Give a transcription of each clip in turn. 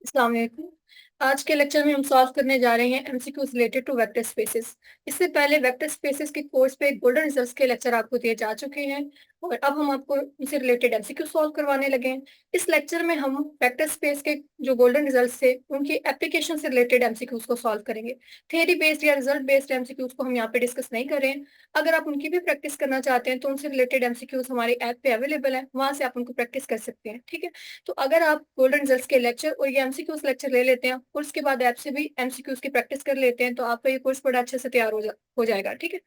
अस्सलाम वालेकुम। आज के लेक्चर में हम सॉल्व करने जा रहे हैं MCQs related to vector spaces. इससे पहले वेक्टर स्पेसेस के कोर्स पे गोल्डन रिजल्ट्स के लेक्चर आपको दिए जा चुके हैं और अब हम आपको इनसे रिलेटेड एमसीक्यू सॉल्व करवाने लगे हैं। इस लेक्चर में हम वेक्टर स्पेस के जो गोल्डन रिजल्ट्स थे उनकी एप्लीकेशन से रिलेटेड एमसीक्यूज को सॉल्व करेंगे। थ्योरी बेस्ड या रिजल्ट बेस्ड एमसीक्यूज को हम यहाँ पे डिस्कस नहीं कर रहे हैं। अगर आप उनकी भी प्रैक्टिस करना चाहते हैं तो उनसे रिलेटेड एमसीक्यूज हमारी ऐप पे अवेलेबल है, वहां से आप उनको प्रैक्टिस कर सकते हैं। ठीक है, तो अगर आप गोल्डन रिजल्ट्स के लेक्चर और ये एमसीक्यूज लेक्चर ले लेते हैं और उसके बाद ऐप से भी एमसीक्यूज की प्रैक्टिस कर लेते हैं तो आपका ये कोर्स बड़ा अच्छे से तैयार हो जाएगा। ठीक है,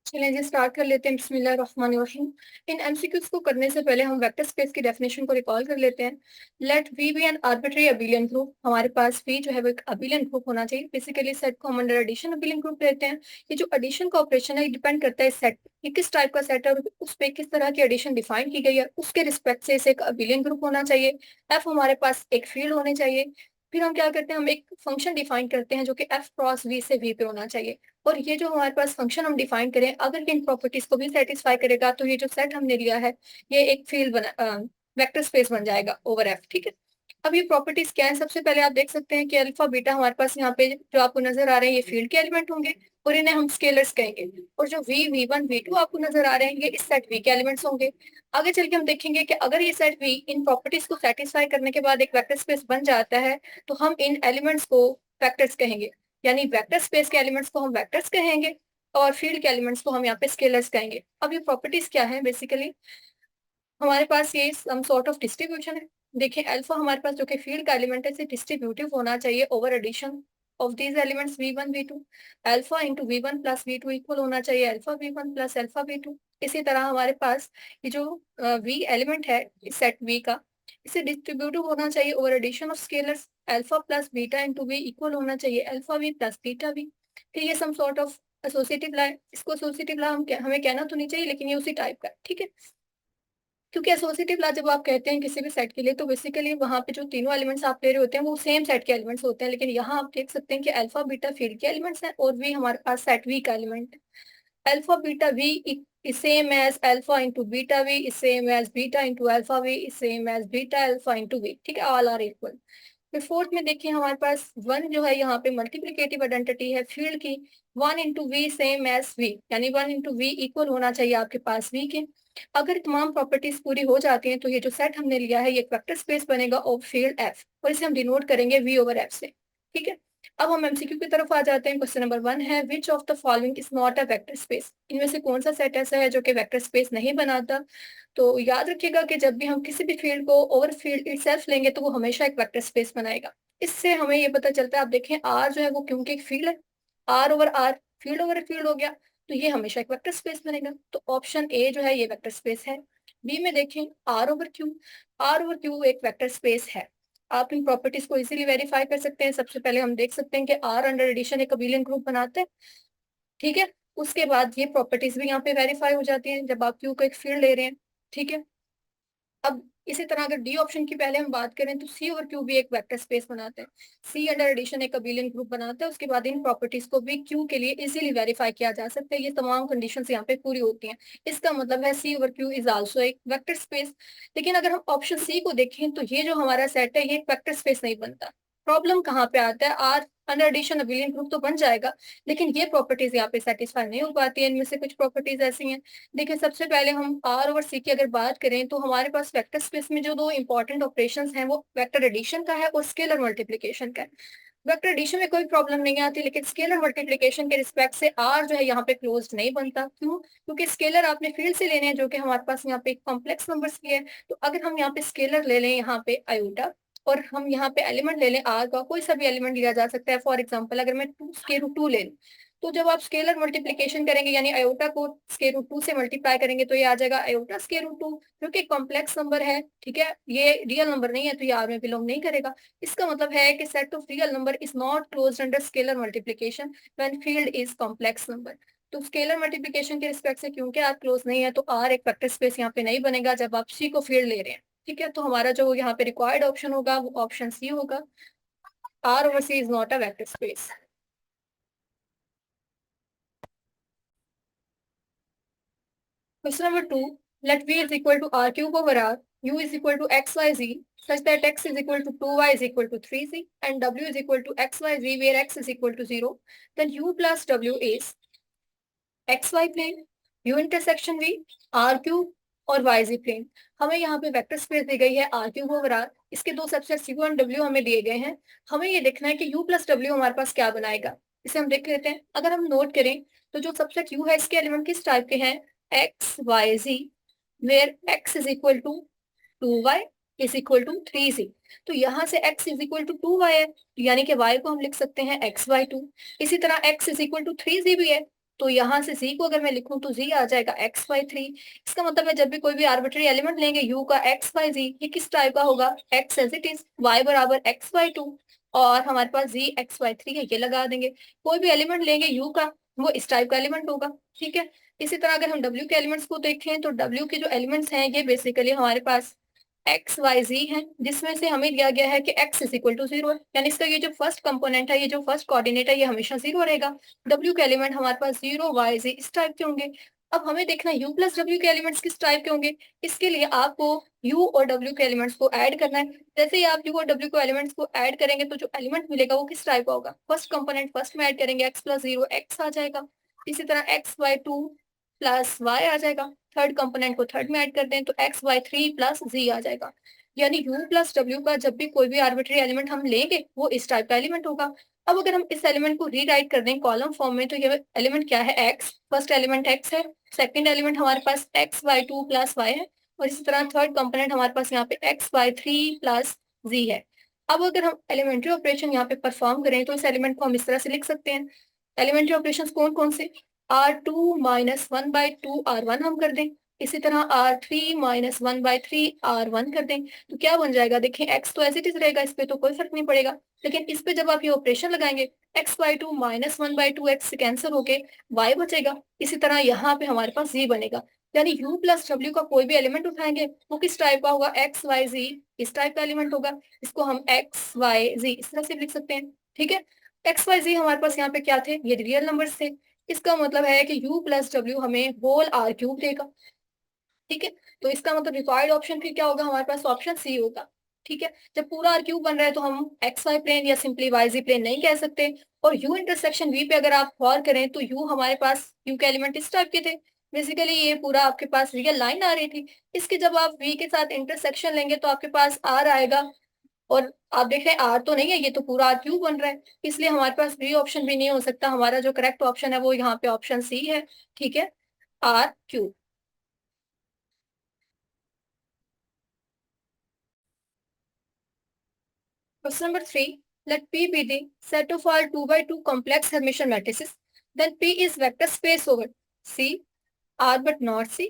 चलिए जी स्टार्ट कर लेते हैं। बिस्मिल्लाहिर्रहमानिर्रहीम। इन एमसीक्यूज को करने से पहले हम वेक्टर स्पेस की डेफिनेशन को रिकॉल कर लेते हैं। Let V be an arbitrary abelian group. हमारे पास वी जो है वो एक अबिलियन ग्रुप होना चाहिए। बेसिकली सेट को हम अंडर एडिशन अबिलियन ग्रुप लेते हैं। ये जो एडिशन का ऑपरेशन है ये डिपेंड करता है सेट, ये किस टाइप का सेट है और उस पे किस तरह की एडिशन डिफाइन की गई है, उसके रिस्पेक्ट से इसे एक अबिलियन ग्रुप होना चाहिए। एफ हमारे पास एक फील्ड होने चाहिए। फिर हम क्या करते हैं, हम एक फंक्शन डिफाइन करते हैं जो कि एफ क्रॉस वी से वी पे होना चाहिए। और ये जो हमारे पास फंक्शन हम डिफाइन करें अगर इन प्रॉपर्टीज को भी सेटिस्फाई करेगा तो ये जो सेट हमने लिया है ये एक फील्ड बना वेक्टर स्पेस बन जाएगा ओवर एफ। ठीक है, अब ये प्रॉपर्टीज क्या है, सबसे पहले आप देख सकते हैं कि अल्फा बीटा हमारे पास यहाँ पे जो आपको नजर आ रहे हैं ये फील्ड के एलिमेंट होंगे और इन्हें हम स्केलर्स कहेंगे। और जो V V one V two आपको नजर आ रहे हैं ये इस सेट वी के एलिमेंट्स होंगे। आगे चल के हम देखेंगे कि अगर ये सेट वी इन प्रॉपर्टीज को सेटिस्फाई करने के बाद एक वेक्टर स्पेस बन जाता है तो हम इन एलिमेंट्स को वेक्टर्स कहेंगे। यानी वेक्टर स्पेस के एलिमेंट्स को हम वेक्टर्स कहेंगे और फील्ड के एलिमेंट्स को हम यहाँ पे स्केलर्स कहेंगे। अब ये प्रॉपर्टीज क्या है, बेसिकली हमारे पास ये सम सॉर्ट ऑफ डिस्ट्रीब्यूशन है। देखिए अल्फा हमारे पास जो कि फील्ड का एलिमेंट है इसे डिस्ट्रीब्यूटिव होना चाहिए over addition of these elements V one V two. Alpha into V one plus V two equal होना चाहिए alpha V one plus alpha V two. इसी तरह हमारे पास ये जो वी एलिमेंट है इस सेट वी का, इसे डिस्ट्रीब्यूटिव होना चाहिए over addition of scalars. Alpha plus beta into V equal होना चाहिए alpha V plus beta V. फिर ये some sort of associative law है। इसको एसोसिएटिव ला हमें कहना तो नहीं चाहिए लेकिन ये उसी टाइप का है। ठीक है, क्योंकि एसोसिएटिव ला जब आप कहते हैं किसी भी सेट के लिए तो बेसिकली वहां पे जो तीनों एलिमेंट्स आप ले रहे होते हैं वो सेम सेट के एलिमेंट्स होते हैं। लेकिन यहाँ आप देख सकते हैं कि अल्फा बीटा फील्ड के एलिमेंट्स हैं और वी हमारे पास सेट वी का एलिमेंट है। Alpha beta V is same as alpha into beta v is same as beta into alpha v is same as beta alpha into v। ठीक है, all are equal. फिर fourth में देखिए हमारे पास one जो है यहाँ पे मल्टीप्लिकेटिव आइडेंटिटी है फील्ड की। One into V same as V, यानी वन इंटू वी इक्वल होना चाहिए आपके पास वी के। अगर तमाम प्रॉपर्टीज पूरी हो जाती हैं तो ये जो सेट हमने लिया है ये एक वेक्टर स्पेस बनेगा ऑफ फील्ड एफ और इसे हम डिनोट करेंगे वी ओवर एफ से। ठीक है, अब हम एमसीक्यू की तरफ आ जाते हैं। क्वेश्चन नंबर वन है which of the following is not a vector space. इनमें से कौन सा सेट ऐसा है जो कि वेक्टर स्पेस नहीं बनाता। तो याद रखिएगा कि जब भी हम किसी भी फील्ड को ओवर फील्ड इटसेल्फ लेंगे तो वो हमेशा एक वेक्टर स्पेस बनाएगा। इससे हमें ये पता चलता है, आप देखें आर जो है वो क्योंकि एक फील्ड है, R over R field over field हो गया तो ये हमेशा एक वेक्टर स्पेस बनेगा। तो ऑप्शन ए जो है ये वेक्टर स्पेस है। बी में देखें R over Q, R over Q एक वेक्टर स्पेस है। आप इन प्रॉपर्टीज को इजीली वेरीफाई कर सकते हैं। सबसे पहले हम देख सकते हैं कि आर अंडर एडिशन एक अबेलियन ग्रुप बनाते हैं। ठीक है, उसके बाद ये प्रॉपर्टीज भी यहाँ पे वेरीफाई हो जाती हैं जब आप क्यू को एक फील्ड ले रहे हैं। ठीक है, अब इसी तरह अगर डी ऑप्शन की पहले हम बात करें तो सी और क्यू भी एक वेक्टर स्पेस बनाते हैं। सी अंडर एडिशन एक अबेलियन ग्रुप बनाता है। उसके बाद इन प्रॉपर्टीज को भी क्यू के लिए इजीली वेरीफाई किया जा सकता है। ये तमाम कंडीशंस यहाँ पे पूरी होती हैं। इसका मतलब है सी ओवर क्यू इज आल्सो एक वेक्टर स्पेस। लेकिन अगर हम ऑप्शन सी को देखें तो ये जो हमारा सेट है ये एक वेक्टर स्पेस नहीं बनता। प्रॉब्लम कहाँ पे आता है, R under addition abelian group तो बन जाएगा लेकिन ये प्रॉपर्टीज यहाँ पे सेटिस्फाई नहीं हो पाती है। इनमें से कुछ प्रॉपर्टीज ऐसी हैं। देखिए सबसे पहले हम आर ओवर सी की अगर बात करें तो हमारे पास वेक्टर स्पेस में जो दो इंपॉर्टेंट ऑपरेशंस हैं वो वेक्टर एडिशन का है और स्केलर मल्टीप्लिकेशन का है। वेक्टर एडिशन में कोई प्रॉब्लम नहीं आती लेकिन स्केलर मल्टीप्लिकेशन के रिस्पेक्ट से आर जो है यहाँ पे क्लोज नहीं बनता। क्यों, क्योंकि स्केलर आपने फील्ड से लेने हैं जो कि हमारे पास यहाँ पे कॉम्प्लेक्स नंबर्स की है। तो अगर हम यहाँ पे स्केलर ले लें यहाँ पे आयोटा और हम यहाँ पे एलिमेंट ले लें आर का, कोई सा भी एलिमेंट लिया जा सकता है। फॉर एग्जाम्पल अगर मैं टू स्केयर रूट टू ले लूं तो जब आप स्केलर मल्टीप्लिकेशन करेंगे यानी आयोटा को स्केयर रूट टू से मल्टीप्लाई करेंगे तो ये आ जाएगा आयोटा स्केयर रूट टू जो कि कॉम्प्लेक्स नंबर है। ठीक है, ये रियल नंबर नहीं है तो ये आर में बिलोंग नहीं करेगा। इसका मतलब है कि set of real number is not closed under scalar multiplication when field is complex number. तो स्केलर मल्टीप्लिकेशन के रिस्पेक्ट से क्योंकि आर क्लोज नहीं है तो आर एक वेक्टर स्पेस यहाँ पे नहीं बनेगा जब आप सी को फील्ड ले रहे हैं। ठीक है, तो हमारा जो यहाँ पे रिक्वायर्ड ऑप्शन होगा वो ऑप्शन सी होगा। R over C is not a vector space. Question number two, Let V is equal to R cube over R, U is equal to XYZ, such that X is equal to 2Y is equal to 3Z, and W is equal to XYZ, where X is equal to 0, then U plus W is XY plane, U intersection V, R cube और YZ plane. हमें यहाँ पे vector space दी गई है R cube over R, इसके दो subset U और W हमें दिए गए हैं। हमें ये देखना है कि U प्लस W हमारे पास क्या बनाएगा, इसे हम देख लेते हैं। अगर हम नोट करें तो जो सबसेट U है इसके एलिमेंट किस टाइप के हैं, X Y Z, where X is equal to 2y is equal to 3z। तो यहाँ से x is equal to 2y है, तो यानी कि y को हम लिख सकते हैं x/2। इसी तरह x is equal to 3z भी है, तो यहाँ से z को अगर मैं लिखूं तो z आ जाएगा x/3। इसका मतलब है जब भी कोई भी आर्बिट्री एलिमेंट लेंगे u का x/z, ये किस टाइप का होगा, x as it is, y बराबर x/2, और हमारे पास z x/3 है, ये लगा देंगे। कोई भी एलिमेंट लेंगे u का, वो इस टाइप का एलिमेंट होगा, ठीक है। इसी तरह अगर हम w के एलिमेंट्स को देखें तो w के जो एलिमेंट्स हैं ये बेसिकली हमारे पास एक्स वाई जी है, जिसमें से हमें दिया गया है कि x इज इक्वल टू 0 है, यानी इसका ये जो फर्स्ट कंपोनेंट है, ये जो फर्स्ट कोऑर्डिनेट है, ये हमेशा 0 रहेगा। w के एलिमेंट हमारे पास 0 y z इस टाइप के होंगे। अब हमें देखना है u प्लस w के एलिमेंट्स किस टाइप के होंगे। इसके लिए आपको u और w के एलिमेंट्स को ऐड करना है। जैसे ही आप u और w के एलिमेंट्स को ऐड करेंगे तो जो एलिमेंट मिलेगा वो किस टाइप का होगा, फर्स्ट कंपोनेंट फर्स्ट में ऐड करेंगे, x प्लस 0 x आ जाएगा। इसी तरह x/2 प्लस y आ जाएगा, थर्ड कंपोनेंट को थर्ड में ऐड कर दें तो x/3 प्लस z आ जाएगा। यानी u प्लस w का जब भी कोई भी आर्बिट्री एलिमेंट हम लेंगे वो इस टाइप का एलिमेंट होगा। अब अगर हम इस एलिमेंट को रीराइट कर दें कॉलम फॉर्म में, तो ये एलिमेंट क्या है, x, फर्स्ट एलिमेंट x है, सेकंड एलिमेंट हमारे पास x/2 प्लस y है, और इसी तरह थर्ड कंपोनेंट हमारे पास यहाँ पे x/3 प्लस z है। अब अगर हम एलिमेंट्री ऑपरेशन यहाँ पे परफॉर्म करें तो इस एलिमेंट को हम इस तरह से लिख सकते हैं। एलिमेंट्री ऑपरेशन कौन कौन से, R2 माइनस 1/2 R1 हम कर दें, इसी तरह R3 माइनस 1/3 R1 कर दें, तो क्या बन जाएगा, देखिए x तो एज इट इज रहेगा, इस पे तो कोई फर्क नहीं पड़ेगा, लेकिन इस पे जब आप ये ऑपरेशन लगाएंगे x/2 माइनस 1/2 x से कैंसिल होके y बचेगा। इसी तरह यहाँ पे हमारे पास z बनेगा, यानी u प्लस w का कोई भी एलिमेंट उठाएंगे वो किस टाइप का होगा, x y z इस टाइप का एलिमेंट होगा। इसको हम x y z इस तरह से लिख सकते हैं, ठीक है। x y z हमारे पास यहाँ पे क्या थे, ये रियल नंबर्स थे। इसका मतलब है कि u प्लस w हमें होल आर क्यूब देगा, ठीक है। तो इसका मतलब रिक्वायर्ड ऑप्शन फिर क्या होगा, हमारे पास ऑप्शन सी होगा, ठीक है। जब पूरा आर क्यूब बन रहा है तो हम एक्स वाई प्लेन या सिंपली वाई जी प्लेन नहीं कह सकते। और यू इंटरसेक्शन वी पे अगर आप गौर करें तो यू हमारे पास, यू के एलिमेंट इस टाइप के थे, बेसिकली ये पूरा आपके पास रियल लाइन आ रही थी। इसके जब आप वी के साथ इंटरसेक्शन लेंगे तो आपके पास आर आएगा, और आप देख रहे हैं आर तो नहीं है, ये तो पूरा आर क्यूब बन रहा है, इसलिए हमारे पास बी ऑप्शन भी नहीं हो सकता। हमारा जो करेक्ट ऑप्शन है वो यहाँ पे ऑप्शन सी है, ठीक है, are cube. Question number 3. Let P be the set of all 2 by 2 complex Hermitian matrices. Then P is vector space over C, R but not C,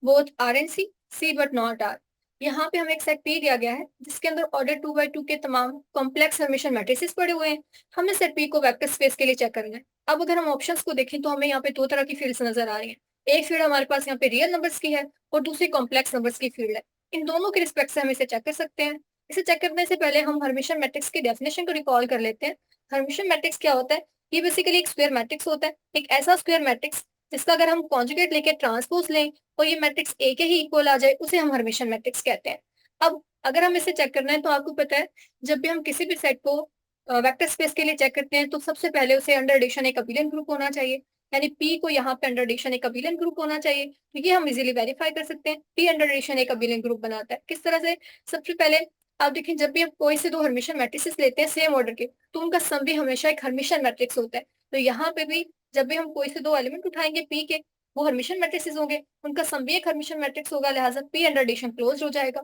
both R and C but not R. यहाँ पे हमें एक set P दिया गया है जिसके अंदर order 2 by 2 के तमाम कॉम्प्लेक्स हर्मिशियन मैट्रिसेस पड़े हुए हैं। हमें सेट P को वेक्टर स्पेस के लिए चेक करना है। अब अगर हम ऑप्शंस को देखें तो हमें यहाँ पे दो तरह की फील्ड्स नजर आ रही हैं। एक फील्ड हमारे पास यहाँ पे रियल नंबर्स की है और दूसरी कॉम्प्लेक्स नंबर्स की फील्ड है। इन दोनों के रिस्पेक्ट से हम इसे चेक कर सकते हैं। इसे चेक करने से पहले हम हर्मिशियन मैट्रिक्स की डेफिनेशन को रिकॉल कर लेते हैं। हर्मिशियन मैट्रिक्स क्या होता है, ये बेसिकली एक स्क्वायर मैट्रिक्स होता है, एक ऐसा स्क्वायर मैट्रिक्स जिसका अगर हम कॉन्जुगेट लेके ट्रांसपोज लें और ये मैट्रिक्स ए के ही इक्वल आ जाए, उसे हम हर्मिशियन मैट्रिक्स कहते हैं। अब अगर हम इसे चेक करना है तो आपको पता है जब भी हम किसी भी सेट को वेक्टर स्पेस के लिए चेक करते हैं तो सबसे पहले उसे अंडर एडिशन एक अबिलियन ग्रुप होना चाहिए, यानी पी को यहाँ पे अंडर एडिशन एक अबिलियन ग्रुप होना चाहिए। तो ये हम इजीली वेरीफाई कर सकते हैं, पी अंडर एडिशन एक अबिलियन ग्रुप बनाता है। किस तरह से, सबसे पहले आप देखें जब भी हम कोई से दो हर्मिशियन मैट्रिसेस लेते हैं सेम ऑर्डर के, तो उनका सम भी हमेशा एक हर्मिशियन मैट्रिक्स होता है। तो यहाँ पे भी जब भी हम कोई से दो एलिमेंट उठाएंगे पी के, वो हर्मिशियन मैट्रिसेस होंगे, उनका सम भी एक हर्मिशियन मैट्रिक्स होगा, लिहाजा पी अंडर एडिशन क्लोज हो जाएगा।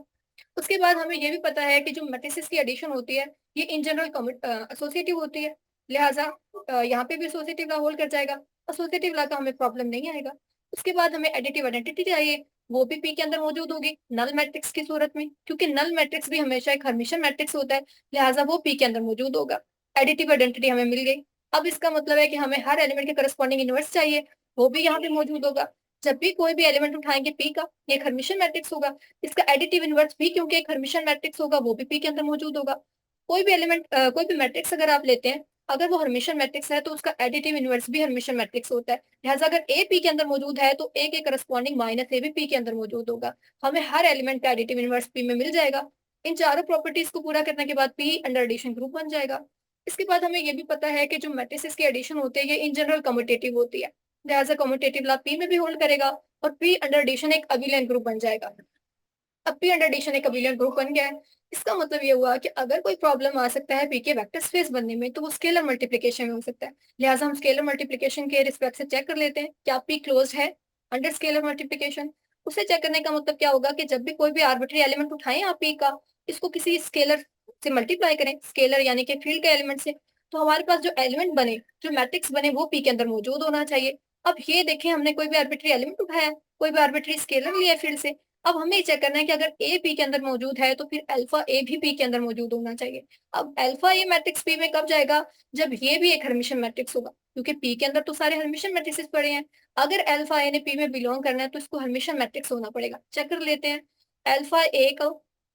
उसके बाद हमें ये भी पता है कि जो मैट्रिसेस की एडिशन होती है ये इन जनरल एसोसिएटिव होती है, लिहाजा यहाँ पे भी एसोसिएटिव ला होल्ड कर जाएगा, एसोसिएटिव ला का हमें प्रॉब्लम नहीं आएगा। उसके बाद हमें एडिटिव आइडेंटिटी चाहिए, वो भी पी के अंदर मौजूद होगी नल मैट्रिक्स की सूरत में, क्योंकि नल मैट्रिक्स भी हमेशा एक हर्मिशियन मैट्रिक्स होता है, लिहाजा वो पी के अंदर मौजूद होगा। एडिटिव आइडेंटिटी हमें मिल गई। अब इसका मतलब है कि हमें हर एलिमेंट के करस्पॉन्डिंग इनवर्स चाहिए, वो भी यहाँ पे मौजूद होगा। जब भी कोई भी एलिमेंट उठाएंगे पी का, ये एक हर्मिशियन मैट्रिक्स होगा, इसका एडिटिव इनवर्स भी क्योंकि एक हर्मिशियन मैट्रिक्स होगा वो भी पी के अंदर मौजूद होगा। कोई भी एलिमेंट कोई भी मैट्रिक्स अगर आप लेते हैं, अगर वो हर्मिशियन मैट्रिक्स है तो उसका एडिटिव इनवर्स भी हर्मिशियन मैट्रिक्स होता है। लिहाजा अगर ए पी के अंदर मौजूद है तो ए के करस्पॉन्डिंग माइनस ए भी पी के अंदर मौजूद होगा। हमें हर एलिमेंट का एडिटिव इनवर्स पी में मिल जाएगा। इन चारों प्रॉपर्टीज को पूरा करने के बाद पी अंडर एडिशन ग्रुप बन जाएगा। इसके बाद हमें ये भी पता है कि जो मैट्रिसेस की एडिशन होती है ये इन जनरल कम्यूटेटिव होती है। लिहाजा कम्यूटेटिव लॉ पी में भी होल्ड करेगा और पी अंडर एडिशन एक अबिलियन ग्रुप बन जाएगा। अब पी अंडर एडिशन एक अबिलियन ग्रुप बन गया है। इसका मतलब ये हुआ कि अगर कोई प्रॉब्लम आ सकता है पी के वेक्टर स्पेस बनने में तो वो स्केलर मल्टीप्लिकेशन में हो सकता है। लिहाजा हम स्केलर मल्टीप्लिकेशन के रिस्पेक्ट से चेक कर लेते हैं क्या पी क्लोज है अंडर स्केलर मल्टीप्लिकेशन। उसे चेक करने का मतलब क्या होगा कि जब भी कोई भी आर्बिट्री एलिमेंट उठाएं आप पी का, इसको किसी स्केलर से मल्टीप्लाई करें, स्केलर यानी कि फील्ड के एलिमेंट से, तो हमारे पास जो एलिमेंट बने, जो मैट्रिक्स बने, वो पी के अंदर मौजूद होना चाहिए। अब ये देखें, हमने कोई भी आर्बिट्री एलिमेंट उठाया, कोई भी आर्बिट्री स्केलर लिया फील्ड से। अब हमें ये चेक करना है कि अगर ए पी के अंदर मौजूद है तो फिर अल्फा ए भी पी के अंदर मौजूद होना चाहिए। अब अल्फा ए मैट्रिक्स पी में कब जाएगा? जब ये भी एक हर्मिशियन मैट्रिक्स होगा, क्योंकि पी के अंदर तो सारे हर्मिशियन मैट्रिक्स पड़े हैं। अगर अल्फा ए ने पी में बिलोंग करना है तो इसको हर्मिशियन मैट्रिक्स होना पड़ेगा। चेक कर लेते हैं। अल्फा ए को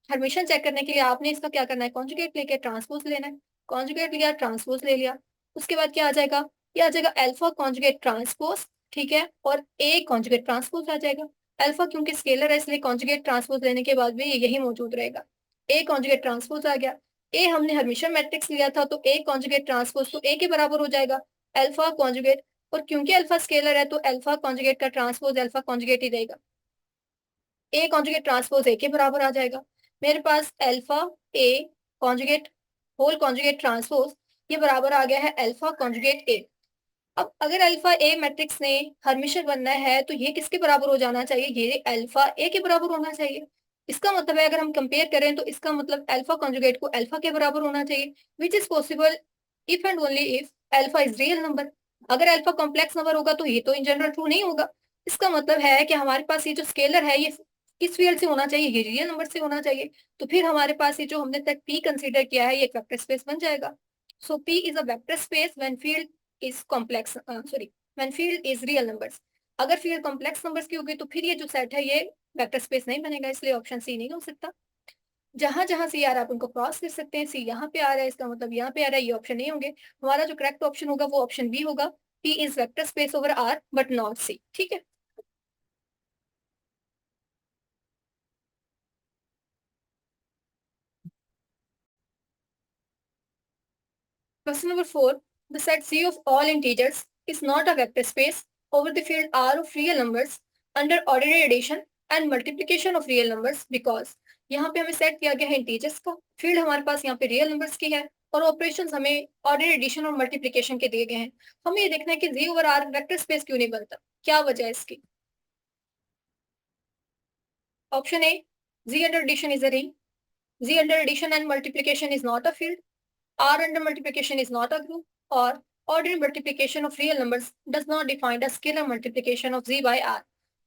हर्मिशियन चेक करने के लिए आपने इसका क्या करना है, कॉन्जुगेट लेके ट्रांसपोज लेना है। कॉन्जुगेट लिया, ट्रांसपोज ले लिया, उसके बाद क्या आ जाएगा? ये आ जाएगा अल्फा कॉन्जुगेट ट्रांसपोज, ठीक है, और ए कॉन्जुगेट ट्रांसपोज आ जाएगा। अल्फा क्योंकि स्केलर है इसलिए कॉन्जुगेट ट्रांसपोज लेने के बाद भी ये यही मौजूद रहेगा। ए कॉन्जुगेट ट्रांसपोज आ गया। ए हमने हर्मिशियन मैट्रिक्स लिया था तो ए कॉन्जुगेट ट्रांसपोज तो ए के बराबर हो जाएगा अल्फा कॉन्जुगेट, और क्योंकि अल्फा स्केलर है तो अल्फा कॉन्जुगेट का ट्रांसपोज अल्फा कॉन्जुगेट ही रहेगा। ए कॉन्जुगेट ट्रांसपोज ए के बराबर आ जाएगा। मेरे पास alpha A conjugate whole conjugate transpose ये बराबर आ गया है अल्फा कॉन्जुगेट ए। अब अगर अल्फा ए मैट्रिक्स ने हर्मिशियन बनना है तो ये किसके बराबर हो जाना चाहिए? ये अल्फा ए के बराबर होना चाहिए। इसका मतलब है अगर हम कंपेयर करें तो इसका मतलब अल्फा कॉन्जुगेट को अल्फा के बराबर होना चाहिए, which is possible if and only if alpha is real number. अगर अल्फा कॉम्प्लेक्स नंबर होगा तो ये तो इन जनरल ट्रू नहीं होगा। इसका मतलब है कि हमारे पास ये जो स्केलर है ये किस फील्ड से होना चाहिए? ये रियल नंबर से होना चाहिए। तो फिर हमारे पास ये जो हमने तक पी कंसीडर किया है ये एक वेक्टर स्पेस बन जाएगा। So P is a vector space when field is complex, sorry, when field is real numbers. अगर फील्ड कॉम्प्लेक्स नंबर्स की होगी तो फिर ये जो सेट है ये वेक्टर स्पेस नहीं बनेगा, इसलिए ऑप्शन सी नहीं हो सकता। जहां जहां सी आ रहा है आप उनको क्रॉस कर सकते हैं। सी यहाँ पे आ रहा है इसका मतलब यहाँ पे आ रहा है, ये ऑप्शन नहीं होंगे। हमारा जो करेक्ट ऑप्शन होगा वो ऑप्शन बी होगा, P is vector space over R but not C. ठीक है। Question number 4. The set C of all integers is not a vector space over the field R of real numbers under ordinary addition and multiplication of real numbers because यहाँ पे हमें set किया गया है integers का, field हमारे पास यहाँ पे रियल नंबर्स की है और ऑपरेशंस हमें ऑर्डिनरी एडिशन और मल्टीप्लिकेशन के दिए गए हैं। हमें ये देखना है कि Z over R vector space क्यों नहीं बनता, क्या वजह है इसकी? Option A, Z under addition is a ring, Z under addition and multiplication is not a field, R under multiplication is not a group, or ordinary multiplication of real numbers does not define a scalar multiplication of Z by R।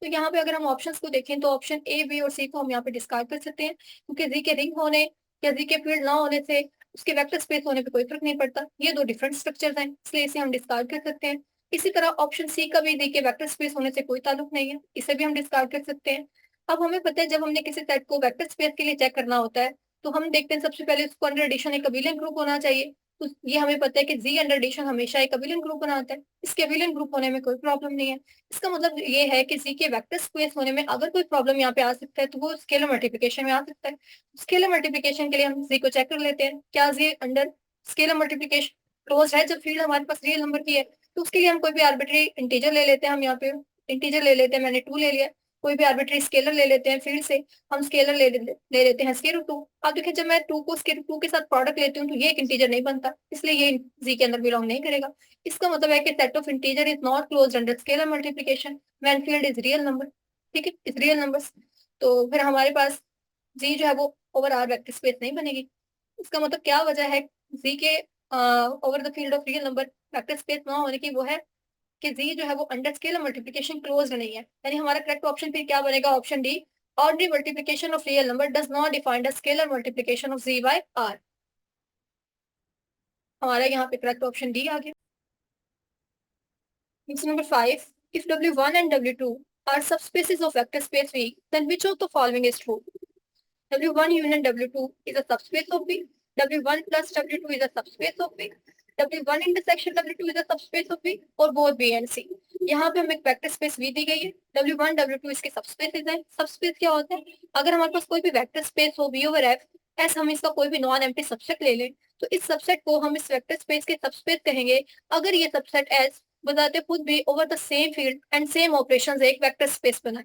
तो यहाँ पे अगर हम options को देखें तो option A, B और सी को हम यहाँ पे डिस्कार्ड कर सकते हैं, क्योंकि जी के रिंग होने या जी के फील्ड ना होने से उसके वेक्टर स्पेस होने पे कोई फर्क नहीं पड़ता। ये दो डिफरेंट स्ट्रक्चर्स हैं, इसलिए इसे हम डिस्कार्ड कर सकते हैं। इसी तरह ऑप्शन सी का भी जी के वेक्टर स्पेस होने से कोई ताल्लुक नहीं है, इसे भी हम डिस्कार्ड कर सकते हैं। अब हमें पता है जब हमने किसी सेट को वेक्टर स्पेस के लिए चेक करना होता है तो हम देखते हैं सबसे पहले उसको अंडर एडिशन एक अबिलियन ग्रुप होना चाहिए। तो ये हमें पता है कि जी अंडर एडिशन हमेशा एक अबिलियन ग्रुप बनाता है, इसके अबिलियन ग्रुप होने में कोई प्रॉब्लम नहीं है। इसका मतलब ये है कि जी के वेक्टर स्पेस होने में अगर कोई प्रॉब्लम यहाँ पे आ सकता है तो वो स्केलर मल्टीप्लिकेशन में आ सकता है। स्केलर मल्टीप्लिकेशन के लिए हम जी को चेक कर लेते हैं, क्या जी अंडर स्केलर मल्टीप्लिकेशन क्लोज है? जब फील्ड हमारे पास रियल नंबर की है तो उसके लिए हम कोई भी आर्बिट्री इंटीजर ले लेते हैं। हम यहाँ पे इंटीजर ले लेते हैं, मैंने 2 ले लिया। कोई भी आर्बिट्री स्केलर ले लेते हैं फील्ड से, हम स्केलर ले लेते हैं स्केलर 2। अब देखिए जब मैं 2 को स्केलर 2 के साथ प्रोडक्ट लेती हूँ तो ये एक इंटीजर नहीं बनता, इसलिए ये जी के अंदर बिलोंग नहीं करेगा। इसका मतलब है कि set of integer is not closed under scalar multiplication when field is real number. ठीक है, इज रियल नंबर्स। तो फिर हमारे पास जी जो है वो ओवर आर वेक्टर स्पेस नहीं बनेगी। इसका मतलब क्या वजह है जी के over the field of real number vector space ना होने की? वो है कि जी जो है वो अंडर स्केलर मल्टीप्लिकेशन क्लोज्ड नहीं है। यानी हमारा करेक्ट ऑप्शन फिर क्या बनेगा? Option D, ordinary multiplication of real number does not define the scalar multiplication of G by R. हमारा यहाँ पे करेक्ट ऑप्शन डी आ गया। Question number 5, if W1 and W2 are subspaces of vector space V, then which of the following is true? W1 union W2 is a subspace of V, W1 plus W2 is a subspace of V, W1 intersection W2 is the subspace of V और both B and C। यहाँ पे हमें एक vector space V दी गई है, W1 W2 इसके subspaces हैं। Subspace क्या होता है? अगर हमारे पास कोई भी वेक्टर स्पेस हो V ओवर F, ऐसा हम इसका कोई भी नॉन एम्प्टी सबसेट ले लें, तो इस सबसेट को हम इस वेक्टर स्पेस के सबस्पेस कहेंगे अगर ये सबसेट S बताते खुद भी over the same field and same operations एक वेक्टर स्पेस बनाए।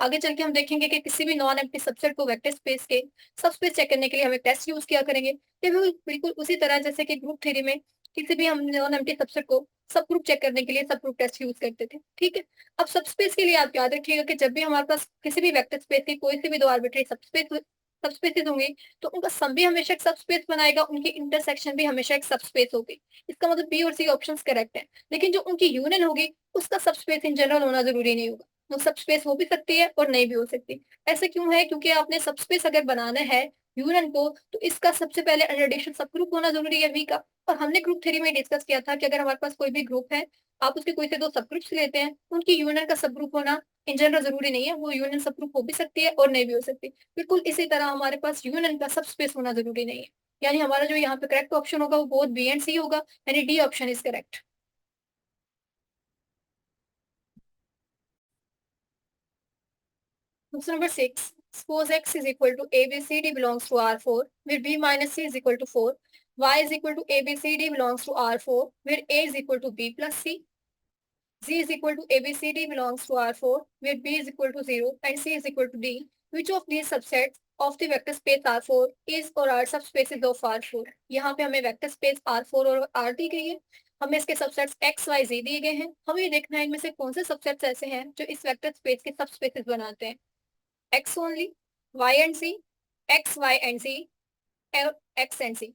आगे चल के हम देखेंगे कि किसी भी नॉन एम्प्टी सबसेट को वेक्टर स्पेस के सबस्पेस चेक करने के लिए हम एक टेस्ट यूज किया करेंगे। ये भी बिल्कुल उसी तरह जैसे कि ग्रुप थ्योरी में किसी भी हम नॉन एम्प्टी सबसेट को सब ग्रुप चेक करने के लिए सब ग्रुप टेस्ट यूज करते थे। ठीक है, अब सबस्पेस के लिए आप याद रखिएगा कि जब भी हमारे पास किसी भी वेक्टर स्पेस की कोई सी भी दो आर्बिट्री सबस्पेसेस होंगी तो उनका सम भी हमेशा एक सबस्पेस बनाएगा, उनकी इंटरसेक्शन भी हमेशा एक सबस्पेस होगी। इसका मतलब बी और सी ऑप्शंस करेक्ट है। लेकिन जो उनकी यूनियन होगी उसका सबस्पेस इन जनरल होना जरूरी नहीं होगा, वो सबस्पेस हो भी सकती है और नहीं भी हो सकती। ऐसे क्यों है? क्योंकि आपने सबस्पेस अगर बनाना है यूनियन को तो इसका सबसे पहले अंडरडेशन सब ग्रुप होना जरूरी है वी का। और हमने ग्रुप थ्योरी में डिस्कस किया था कि अगर हमारे पास कोई भी ग्रुप है, आप उसके कोई से दो सब ग्रुप्स लेते हैं, उनकी यूनियन का सब ग्रुप होना इन जनरल जरूरी नहीं है, वो यूनियन सब ग्रुप हो भी सकती है और नहीं भी हो सकती। बिल्कुल इसी तरह हमारे पास यूनियन का सब स्पेस होना जरूरी नहीं है। यानी हमारा जो यहाँ पे करेक्ट ऑप्शन होगा वो बोथ बी एंड सी होगा, यानी D option is correct. Question number 6. Suppose x is equal to ABCD belongs to R4, where B minus C is equal to 4. Y is equal to ABCD belongs to R4, where A is equal to B plus C. Z is equal to ABCD belongs to R4, where B is equal to 0 and C is equal to D. Which of these subsets of the vector space R4 is or are subspaces of R4? यहाँ पे हमें vector space R4 और R दी गई है, हमें इसके subsets X, Y, Z दिए गए हैं। हमें ये देखना है इनमें से कौन से सबसेट्स ऐसे हैं जो इस वेक्टर स्पेस के सबस्पेसेस बनाते हैं। X only, Y and Z, X, Y and Z, X and Z।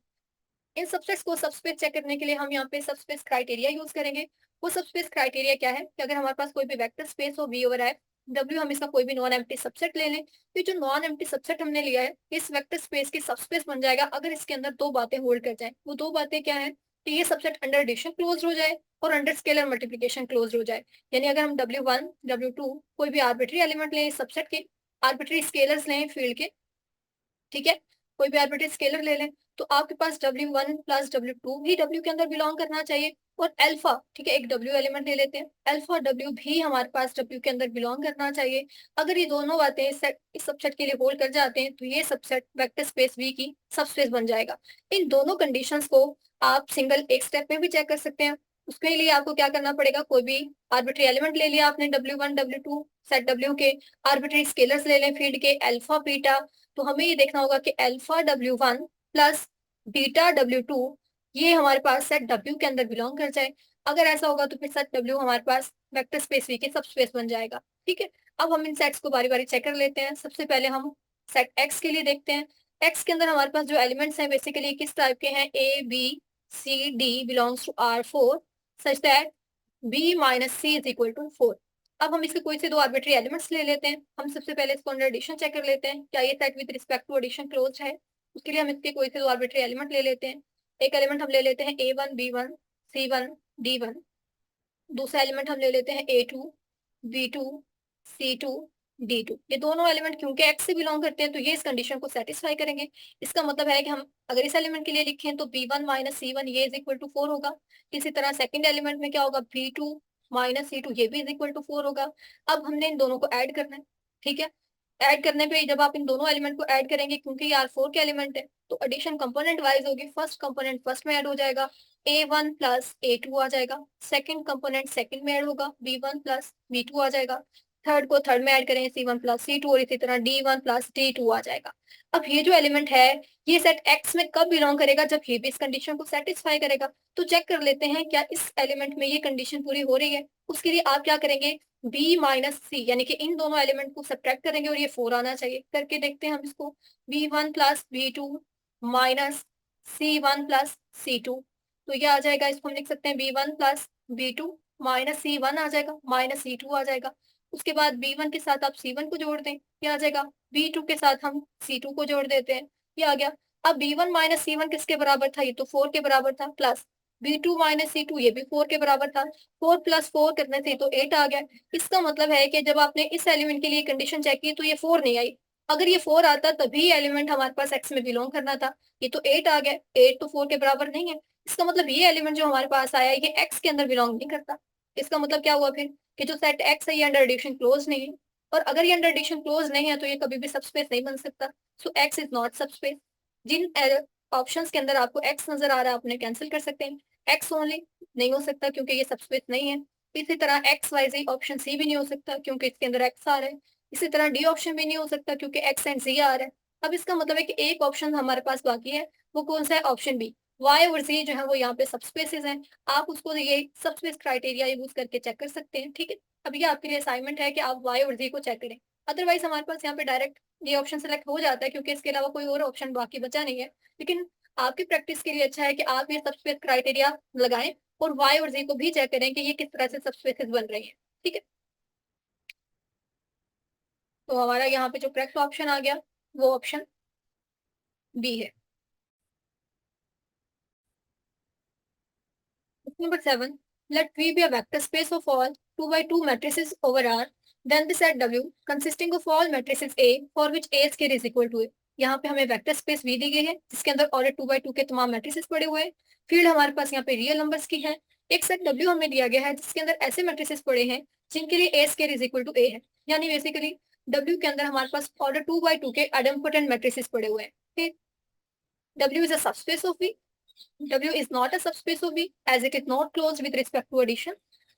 In subsets को सबस्पेस चेक करने के लिए हम यहाँ पे सबस्पेस क्राइटेरिया यूज करेंगे। वो सबस्पेस क्राइटेरिया क्या है कि अगर हमारे पास कोई भी वेक्टर स्पेस हो V ओवर F, W हम इसका कोई भी नॉन एम्प्टी सबसेट ले लें, तो जो नॉन एम्प्टी सबसेट हमने लिया है इस वेक्टर स्पेस की सबस्पेस बन जाएगा अगर इसके अंदर दो बातें होल्ड कर जाए। वो दो बातें क्या है कि ये सबसेट अंडर एडिशन क्लोज हो जाए और अंडर स्केलर मल्टीप्लीकेशन क्लोज हो जाए। यानी अगर हम W1 W2 कोई भी आर्बिट्री एलिमेंट लें इस सबसेट के, आर्बिट्री स्केलर्स लें फील्ड के, ठीक है, कोई भी आर्बिट्री स्केलर ले लें, तो आपके पास W1 प्लस W2 भी W के अंदर बिलोंग करना चाहिए और अल्फा, ठीक है, एक W एलिमेंट ले लेते हैं, अल्फा W भी हमारे पास W के अंदर बिलोंग करना चाहिए। अगर ये दोनों बातें इस सबसेट के लिए होल्ड कर जाते हैं तो ये सबसेट वेक्टर स्पेस V की सबस्पेस बन जाएगा। इन दोनों कंडीशंस को आप सिंगल एक स्टेप में भी चेक कर सकते हैं। उसके लिए आपको क्या करना पड़ेगा, कोई भी आर्बिट्री एलिमेंट ले लिया आपने W1 W2, सेट W के आर्बिट्री स्केलर्स ले लें फील्ड के अल्फा बीटा, तो हमें ये देखना होगा कि alpha W1 plus beta W2 ये हमारे पास सेट W के अंदर बिलोंग कर जाए। अगर ऐसा होगा तो फिर सेट W हमारे पास वेक्टर स्पेस V के सबस्पेस बन जाएगा। ठीक है, अब हम इन सेट्स को बारी बारी चेक कर लेते हैं। सबसे पहले हम सेट X के लिए देखते हैं। X के अंदर हमारे पास जो एलिमेंट्स हैं बेसिकली किस टाइप के हैं, A B C D belongs to R4 such that B minus C is equal to 4। अब हम इसके कोई से दो आर्बिट्री एलिमेंट्स ले लेते हैं। हम सबसे पहले इसको अंडर एडिशन चेक कर लेते हैं, क्या ये set with respect to addition closed है। उसके लिए हम इसके कोई से दो आर्बिट्री एलिमेंट ले लेते हैं। एक एलिमेंट हम ले लेते हैं A1 B1 C1 D1, दूसरा एलिमेंट हम ले लेते हैं A2 B2 C2 D2। ये दोनों एलिमेंट क्योंकि X से बिलोंग करते हैं तो ये इस कंडीशन को सेटिस्फाई करेंगे। इसका मतलब है कि हम अगर इस एलिमेंट के लिए लिखें तो B1 माइनस C1 ये इज इक्वल टू 4 होगा। इसी तरह सेकंड एलिमेंट में क्या होगा, B2 माइनस C2 ये भी इज इक्वल टू 4 होगा। अब हमने इन दोनों को ऐड करना है। ठीक है, ऐड करने पे जब आप इन दोनों एलिमेंट को ऐड करेंगे क्योंकि ये R4 के एलिमेंट है तो एडिशन कंपोनेंट वाइज होगी। फर्स्ट कंपोनेंट फर्स्ट में ऐड हो जाएगा, A1 प्लस A2 आ जाएगा। सेकंड कंपोनेंट सेकंड में ऐड होगा, B1 प्लस B2 आ जाएगा। थर्ड को थर्ड में ऐड करें C1 प्लस C2 और इसी तरह D1 प्लस D2 आ जाएगा। अब ये जो एलिमेंट है ये सेट X में कब बिलोंग करेगा, जब ये भी इस कंडीशन को सेटिस्फाई करेगा। तो चेक कर लेते हैं क्या इस एलिमेंट में ये कंडीशन पूरी हो रही है। उसके लिए आप क्या करेंगे, B माइनस C यानी कि इन दोनों एलिमेंट को सब्ट्रैक्ट करेंगे और ये 4 आना चाहिए। करके देखते हैं हम इसको, B1 plus B2 minus C1 plus C2, तो ये आ जाएगा, इसको हम लिख सकते हैं B1 plus B2 minus C1 आ जाएगा, माइनस C2 आ जाएगा। उसके बाद B1 के साथ आप C1 को जोड़ दें, ये आ जाएगा। B2 के साथ हम C2 को जोड़ देते हैं, ये आ गया। अब B1 माइनस C1 किसके बराबर था, ये तो 4 के बराबर था, प्लस B2 माइनस C2 ये भी 4 के बराबर था। 4 प्लस 4 करने से तो 8 आ गया। इसका मतलब है कि जब आपने इस एलिमेंट के लिए कंडीशन चेक की तो ये 4 नहीं आई। अगर ये 4 आता तभी एलिमेंट हमारे पास एक्स में बिलोंग करना था। ये तो 8 आ गया, 8 तो 4 के बराबर नहीं है। इसका मतलब ये एलिमेंट जो हमारे पास आया है ये एक्स के अंदर बिलोंग नहीं करता। इसका मतलब क्या हुआ फिर कि जो सेट एक्स है ये अंडर एडिशन क्लोज नहीं है, और अगर ये अंडर एडिशन क्लोज नहीं है तो ये कभी भी सबस्पेस नहीं बन सकता। So X is not subspace. जिन ऑप्शंस के अंदर आपको एक्स नजर आ रहा है आपने कैंसिल कर सकते हैं। एक्स ओनली नहीं हो सकता क्योंकि ये सबस्पेस नहीं है। इसी तरह एक्स वाई जी ऑप्शन सी भी नहीं हो सकता क्योंकि इसके अंदर एक्स आ रहा है। इसी तरह डी ऑप्शन भी नहीं हो सकता क्योंकि एक्स एंड जी आ रहा है। अब इसका मतलब है कि एक ऑप्शन हमारे पास बाकी है, वो कौन सा है, ऑप्शन बी। वाई और जी जो है वो यहाँ पे सबस्पेसेस हैं। आप उसको ये सबस्पेस क्राइटेरिया यूज करके चेक कर सकते हैं, ठीक है। अब ये आपके लिए असाइनमेंट है कि आप वाई और जी को चेक करें। अदरवाइज हमारे पास यहाँ पे डायरेक्ट ये ऑप्शन सेलेक्ट हो जाता है क्योंकि इसके अलावा कोई और ऑप्शन बाकी बचा नहीं है। लेकिन आपकी प्रैक्टिस के लिए अच्छा है कि आप ये सबस्पेस क्राइटेरिया लगाएं और वाई और जी को भी चेक करें कि ये किस तरह से सबस्पेसेस बन रही है, ठीक है। तो हमारा यहाँ पे जो करेक्ट ऑप्शन आ गया वो ऑप्शन बी है। Number 7. Let V be a vector space of all 2 by 2 matrices over R. Then the set W consisting of all matrices A for which A square is equal to A. यहाँ पे हमें vector space V दी गई है जिसके अंदर order 2 by 2 के तमाम matrices पड़े हुए हैं। फील्ड हमारे पास यहाँ पे रियल नंबर्स की है। एक सेट W हमें दिया गया है जिसके अंदर ऐसे मैट्रिसेस पड़े हैं जिनके लिए A square is equal to A है। यानी बेसिकली W के अंदर हमारे पास ऑर्डर 2 by 2 के आइडेम्पोटेंट मैट्रिसेस पड़े हुए हैं। फिर W is a subspace of V. W is not a subspace of V as it is not closed with respect to addition.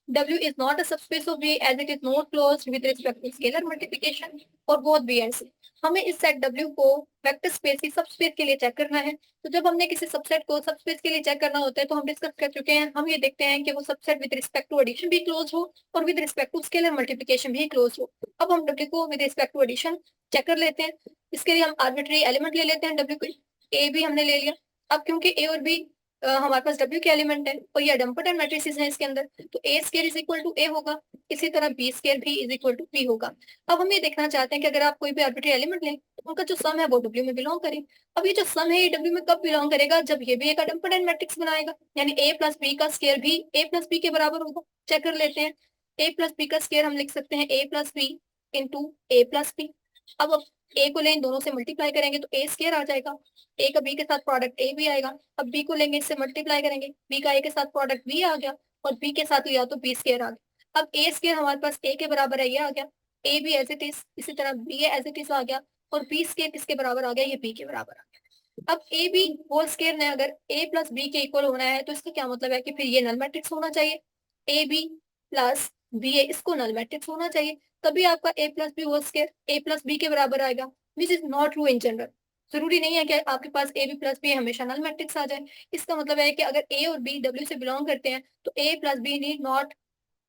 W is not a subspace of V as it is not closed with respect to scalar multiplication और both B and C. हमें इस set W को vector space की subspace के लिए check करना है। तो जब हमने किसी सबसेट को सबस्पेस के लिए चेक करना होता है तो हम डिस्कस कर चुके हैं, हम ये देखते हैं कि वो subset with respect to addition भी क्लोज हो और with respect to scalar multiplication भी क्लोज हो। अब हम W को with respect to addition check कर लेते हैं। इसके लिए हम आर्बिट्री एलिमेंट ले लेते हैं। W को A भी हमने ले लिया। अब क्योंकि A और B हमारे पास W के एलिमेंट है और ये आइडेम्पोटेंट मैट्रिसेस हैं इसके अंदर, तो A square is equal to A होगा। इसी तरह B स्क्वायर भी इज इक्वल टू B होगा। अब हम ये देखना चाहते हैं कि अगर आप कोई भी आर्बिट्री एलिमेंट लें तो उनका जो सम है वो W में बिलोंग करे। अब ये जो सम है ये W में कब बिलोंग करेगा, जब ये भी एक आइडेम्पोटेंट मैट्रिक्स बनाएगा, यानी A प्लस बी का स्क्वायर भी A प्लस बी के बराबर होगा। चेक कर लेते हैं। A प्लस बी का स्क्वायर हम लिख सकते हैं A plus B into A plus B. अब A को ले इन दोनों से मल्टीप्लाई करेंगे तो A स्क्वायर आ जाएगा। A का B के साथ प्रोडक्ट A भी आएगा। अब B को लेंगे इससे मल्टीप्लाई करेंगे, B का A के साथ प्रोडक्ट B आ गया और B के साथ लिया तो B स्क्वायर आ गया। अब A स्क्वायर हमारे पास A के बराबर है, ये आ गया। A भी एज इट इज, इसी तरह B एज इट इज आ गया और B स्क्वायर किसके बराबर आ गया, ये B के बराबर आ गया। अब ए बी होल स्क्वायर ने अगर A प्लस बी के इक्वल होना है तो इसका क्या मतलब है कि फिर ये नल मैट्रिक्स होना चाहिए। A B plus B A इसको नल मैट्रिक्स होना चाहिए, तभी आपका A plus B whole square A plus B के बराबर आएगा, which is not true in general. जरूरी नहीं है कि आपके पास ए बी प्लस बी हमेशा नल मैट्रिक्स आ जाए। इसका मतलब है कि अगर ए और बी डब्ल्यू से बिलोंग करते हैं तो A plus B need not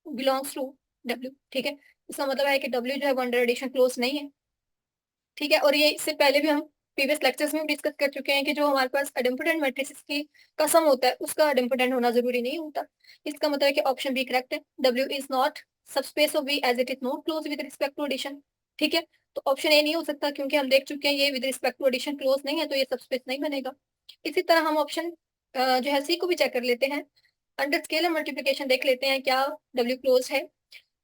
belongs to W, ठीक है। इसका मतलब है कि डब्ल्यू जो है वो अंडर एडिशन क्लोज नहीं है, ठीक है। और ये इससे पहले भी हम प्रीवियस लेक्चर्स में डिस्कस कर चुके हैं कि जो हमारे पास आइडेम्पोटेंट मैट्रिसेस की का सम होता है उसका आइडेम्पोटेंट होना जरूरी नहीं होता। इसका मतलब है कि ऑप्शन बी करेक्ट है। W is not subspace of B as it is not close with respect to addition, ठीक है। तो ऑप्शन ए नहीं हो सकता क्योंकि हम देख चुके हैं ये with respect to addition close नहीं है तो ये सबस्पेस नहीं बनेगा। इसी तरह हम ऑप्शन जो है सी को भी चेक कर लेते हैं। अंडर स्केलर मल्टीप्लिकेशन देख लेते हैं क्या डब्ल्यू क्लोज है।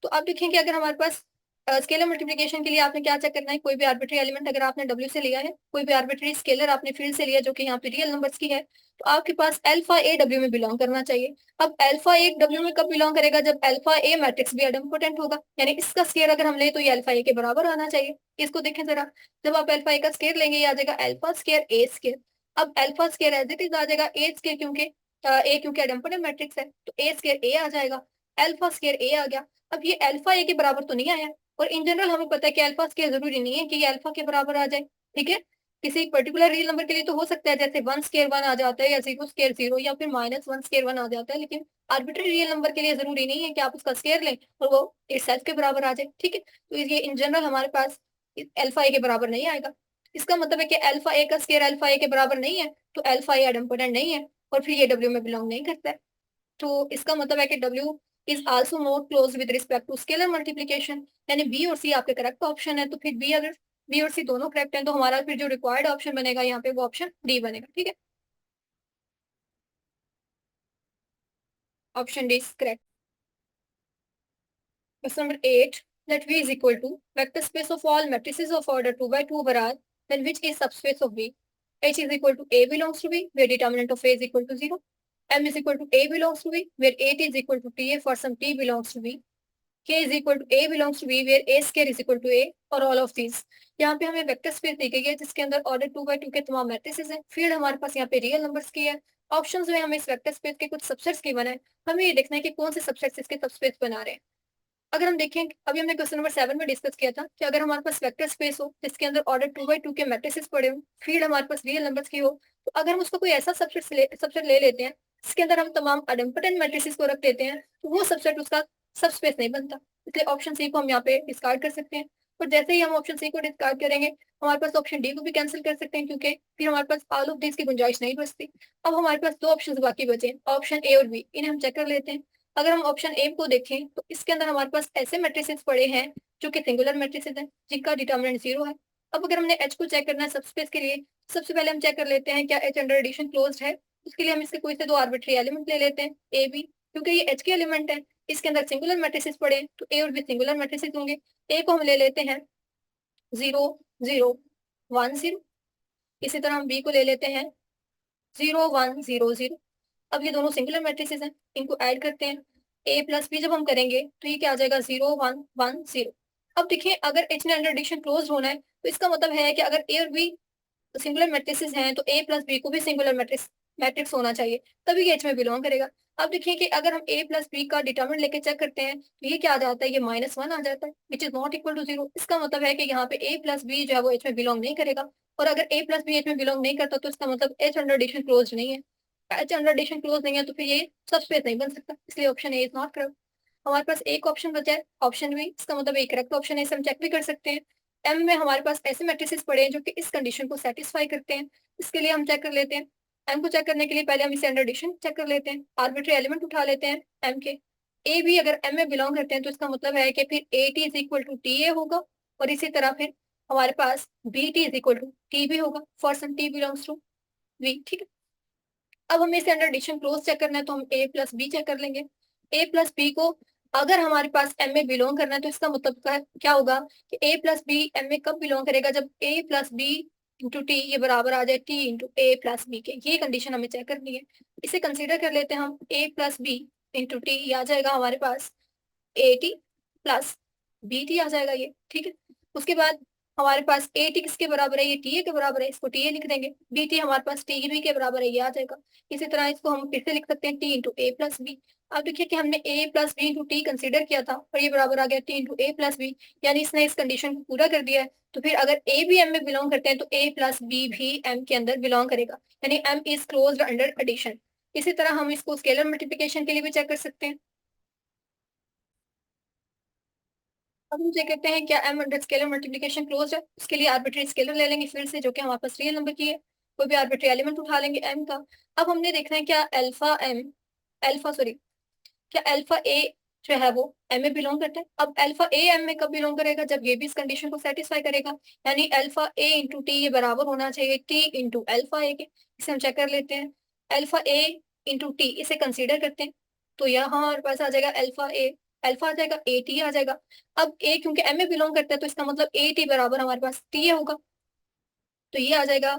तो आप देखेंगे अगर हमारे पास स्केलर मल्टीप्लिकेशन के लिए आपने क्या चेक करना है, कोई भी आर्बिट्री एलिमेंट अगर आपने डब्ल्यू से लिया है, कोई भी आर्बिट्री स्केलर आपने फील्ड से लिया जो कि यहाँ पे रियल नंबर्स की है, तो आपके पास अल्फा ए डब्ल्यू में बिलोंग करना चाहिए। अब अल्फा ए डब्ल्यू में कब बिलोंग करेगा, जब अल्फा ए मैट्रिक्स भी आइडेम्पोटेंट होगा, यानी इसका स्केयर अगर हम ले तो ये अल्फा ए के बराबर आना चाहिए। इसको देखें जरा, जब आप अल्फा ए का स्केयर लेंगे ये आ जाएगा अल्फा स्केयर ए स्केयर। अब alpha square as it is आ जाएगा ए स्केयर क्योंकि ए क्योंकि आइडेम्पोटेंट मैट्रिक्स है तो ए स्केयर ए आ जाएगा। अल्फा स्केयर ए आ गया। अब ये अल्फा ए के बराबर तो नहीं आया, और इन जनरल हमें पता है कि अल्फा स्केयर जरूरी नहीं है कि ये अल्फा के बराबर आ जाए, ठीक है। किसी पर्टिकुलर रियल नंबर के लिए तो हो सकता है, जैसे वन स्केयर वन आ जाता है या जीरो स्केयर जीरो या फिर माइनस वन स्केयर वन आ जाता है, लेकिन आर्बिट्री रियल नंबर के लिए जरूरी नहीं है कि आप उसका स्केयर लें और वो इस सेल्फ के बराबर आ जाए, ठीक है। तो ये इन जनरल हमारे पास अल्फा ए के बराबर नहीं आएगा। इसका मतलब है कि अल्फा ए का स्केयर अल्फा ए के बराबर नहीं है तो अल्फा ए आइडेम्पोटेंट नहीं है और फिर ये डब्ल्यू में बिलोंग नहीं करता है। तो इसका मतलब है कि W is also not close with respect to scalar multiplication, यानी बी और सी आपके करेक्ट ऑप्शन है। तो फिर बी, अगर बी और सी दोनों करेक्ट हैं तो हमारा फिर जो रिक्वायर्ड ऑप्शन बनेगा यहाँ पे वो ऑप्शन डी बनेगा, ठीक है। Option D is correct. Question number 8, let V is equal to vector space of all matrices of order 2 by 2 over R, then which is subspace of V? H is equal to A belongs to V, where determinant of A is equal to 0. M is equal to A belongs to V, where A is equal to TA for some T belongs to V. K is equal to A belongs to V, where A square is equal to A और all of these. यहाँ पे हमें vector space दी गई है जिसके अंदर order 2 by 2 के तमाम मैट्रिसेस हैं. फील्ड हमारे पास यहाँ पे रियल नंबर्स की है. ऑप्शंस में हमें इस वेक्टर स्पेस के कुछ सबसेट्स गिवन है. हमें ये देखना है कि कौन से सबसेट्स इसके सबस्पेस बना रहे हैं. अगर हम देखें, अभी हमने क्वेश्चन नंबर 7 में डिस्कस किया था कि अगर हमारे पास वेक्टर स्पेस हो जिसके अंदर ऑर्डर 2 by 2 के मैट्रिसेस पड़े हो, फील्ड हमारे पास रियल नंबर्स की हो, तो अगर हम उसको कोई ऐसा सबसेट ले लेते हैं जिसके अंदर हम तमाम आइडेंटिटी मैट्रिसेस को रख देते हैं, तो वो सबसेट उसका सबस्पेस नहीं बनता. इसलिए ऑप्शन सी को हम यहाँ पे डिस्कार्ड कर सकते हैं. और जैसे ही हम ऑप्शन सी को डिस्कार्ड करेंगे, हमारे पास ऑप्शन डी को भी कैंसिल कर सकते हैं, क्योंकि फिर हमारे पास ऑल ऑफ दिस की गुंजाइश नहीं बचती. अब हमारे पास दो ऑप्शन बाकी बचे हैं, ऑप्शन ए और बी. इन्हें हम चेक कर लेते हैं. अगर हम ऑप्शन ए को देखें तो इसके अंदर हमारे पास ऐसे मैट्रिसेस पड़े हैं जो कि सिंगुलर मैट्रिसेस हैं जिनका डिटर्मिनेंट 0 है. अब अगर हमने एच को चेक करना है सबस्पेस के लिए, सबसे पहले हम चेक कर लेते हैं क्या एच अंडर एडिशन क्लोज्ड है. उसके लिए हम इसके कोई से दो आर्बिट्री एलिमेंट ले लेते हैं, ए बी, क्योंकि ये एच के एलिमेंट है. इसके अंदर सिंगुलर मैट्रिसेस पड़े हैं तो ए और बी सिंगुलर मैट्रिसेस होंगे. ए को हम ले लेते हैं 0 0 1 0. इसी तरह हम बी को ले लेते हैं 0 1 0 0. अब ये दोनों सिंगुलर मैट्रिसेस हैं, इनको ऐड करते हैं. ए प्लस बी जब हम करेंगे तो ये क्या आ जाएगा 0 1 1 0. अब देखिए, अगर एच ने अंडर एडिशन क्लोज होना है तो इसका मतलब है कि अगर ए और बी सिंगुलर मैट्रिसेस हैं तो ए प्लस बी को भी सिंगुलर मैट्रिक्स होना चाहिए, तभी ये एच में बिलोंग करेगा. अब देखिए कि अगर हम ए प्लस बी का डिटर्मिनेंट लेके चेक करते हैं तो ये क्या आ जाता है, ये -1 आ जाता है, which is not equal to 0. इसका मतलब है कि यहाँ पे ए प्लस बी जो है वो एच में बिलोंग नहीं करेगा. और अगर ए प्लस बी एच में बिलोंग नहीं करता तो इसका मतलब एच अंडर एडिशन क्लोज नहीं है. एच अंडर एडिशन क्लोज नहीं है तो फिर ये सबस्पेस नहीं बन सकता. इसलिए option A is not correct. हमारे पास एक ऑप्शन बचा है, ऑप्शन बी. इसका मतलब एक करेक्ट ऑप्शन है, इसे हम चेक भी कर सकते हैं. एम में हमारे पास ऐसे मैट्रिसेस पड़े हैं जो कि इस कंडीशन को सेटिस्फाई करते हैं. इसके लिए हम चेक कर लेते हैं. एम को चेक करने के लिए पहले हम इसे अंडर एडिशन चेक कर लेते हैं. आर्बिट्री एलिमेंट उठा लेते हैं एम के. ए भी अगर एम में बिलोंग करते हैं तो इसका मतलब है कि फिर A T is equal to T A होगा. और इसी तरह फिर हमारे पास B T is equal to T भी होगा for some T belongs to V. ठीक है. अब हमें इसे अंडर एडिशन क्लोज चेक करना है तो हम ए प्लस बी चेक कर लेंगे. ए प्लस बी को अगर हमारे पास एम में बिलोंग करना है तो इसका मतलब क्या होगा कि ए प्लस बी एम में कब बिलोंग करेगा, जब ए प्लस बी इंटू टी ये बराबर आ जाए T into A plus B के. ये कंडीशन हमें चेक करनी है. इसे कंसीडर कर लेते हैं हम. A plus B into T आ जाएगा हमारे पास A T plus B T आ जाएगा ये. ठीक है. उसके बाद हमारे पास ए टी किसके बराबर है, ये टी ए के बराबर है, इसको टी ए लिख देंगे. बी टी हमारे पास टी बी के बराबर है, ये आ जाएगा. इसी तरह इसको हम फिर से लिख सकते हैं T into A plus B. अब देखिए कि हमने A plus B into T consider किया था और ये बराबर आ गया T into A plus B, यानी इसने इस कंडीशन को पूरा कर दिया है. तो फिर अगर ए भी एम में बिलोंग करते हैं तो ए प्लस बी भी एम के अंदर बिलोंग करेगा, यानी M is closed under addition. इसी तरह हम इसको स्केलर मल्टीप्लिकेशन के लिए भी चेक कर सकते हैं. अब हम चेक करते हैं क्या M under scalar multiplication close है. उसके लिए आर्बिट्री स्केलर ले लेंगे फिर से, जो कि हमारे पास रियल नंबर की है. कोई भी आर्बिट्री एलिमेंट उठा लेंगे एम का. अब हमने देखना है क्या अल्फा ए जो है वो एम में बिलोंग करता है. अब अल्फा ए एम में कब बिलोंग करेगा, जब ये भी इस कंडीशन को सेटिस्फाई करेगा, यानी अल्फा ए इंटू टी ये बराबर होना चाहिए टी इंटू अल्फा ए के. इसे हम चेक कर लेते हैं. अल्फा ए इंटू टी इसे कंसीडर करते हैं तो यहाँ हमारे पास आ जाएगा अल्फा आ जाएगा, ए टी आ जाएगा. अब ए क्योंकि एम में बिलोंग करता है तो इसका मतलब ए टी बराबर हमारे पास टी ए होगा. तो ये आ जाएगा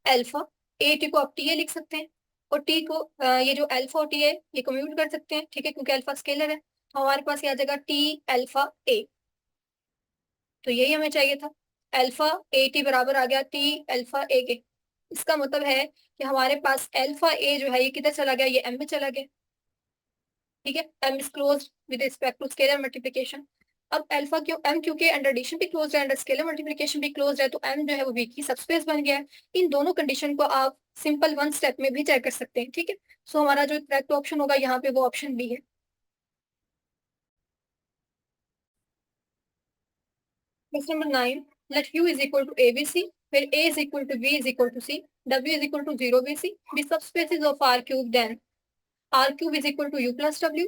अल्फा. ए टी को आप टी ए लिख सकते हैं और टी को ये जो अल्फा और टी है ये कम्यूट कर सकते हैं. ठीक है, क्योंकि अल्फा स्केलर है तो हमारे पास ये आ जाएगा टी अल्फा ए. तो यही हमें चाहिए था. अल्फा ए टी बराबर आ गया टी अल्फा ए के. इसका मतलब है कि हमारे पास अल्फा ए जो है ये किधर चला गया, ये एम में चला गया. ठीक है, M is close with respect to scalar multiplication. अब अल्फा क्यों एम, क्योंकि अंडर एडिशन भी क्लोज है, अंडर स्केलर मल्टीप्लिकेशन भी क्लोज है, तो एम जो है वो वी की सबस्पेस बन गया है. इन दोनों कंडीशन को आप सिंपल वन स्टेप में भी चेक कर सकते हैं. ठीक है. सो हमारा जो करेक्ट ऑप्शन होगा यहाँ पे वो ऑप्शन बी है. Question number 9. Let U is equal to ABC, where A is equal to B is equal to C, W is equal to 0 BC. Be subspaces of R cube, then R cube is equal to U plus W,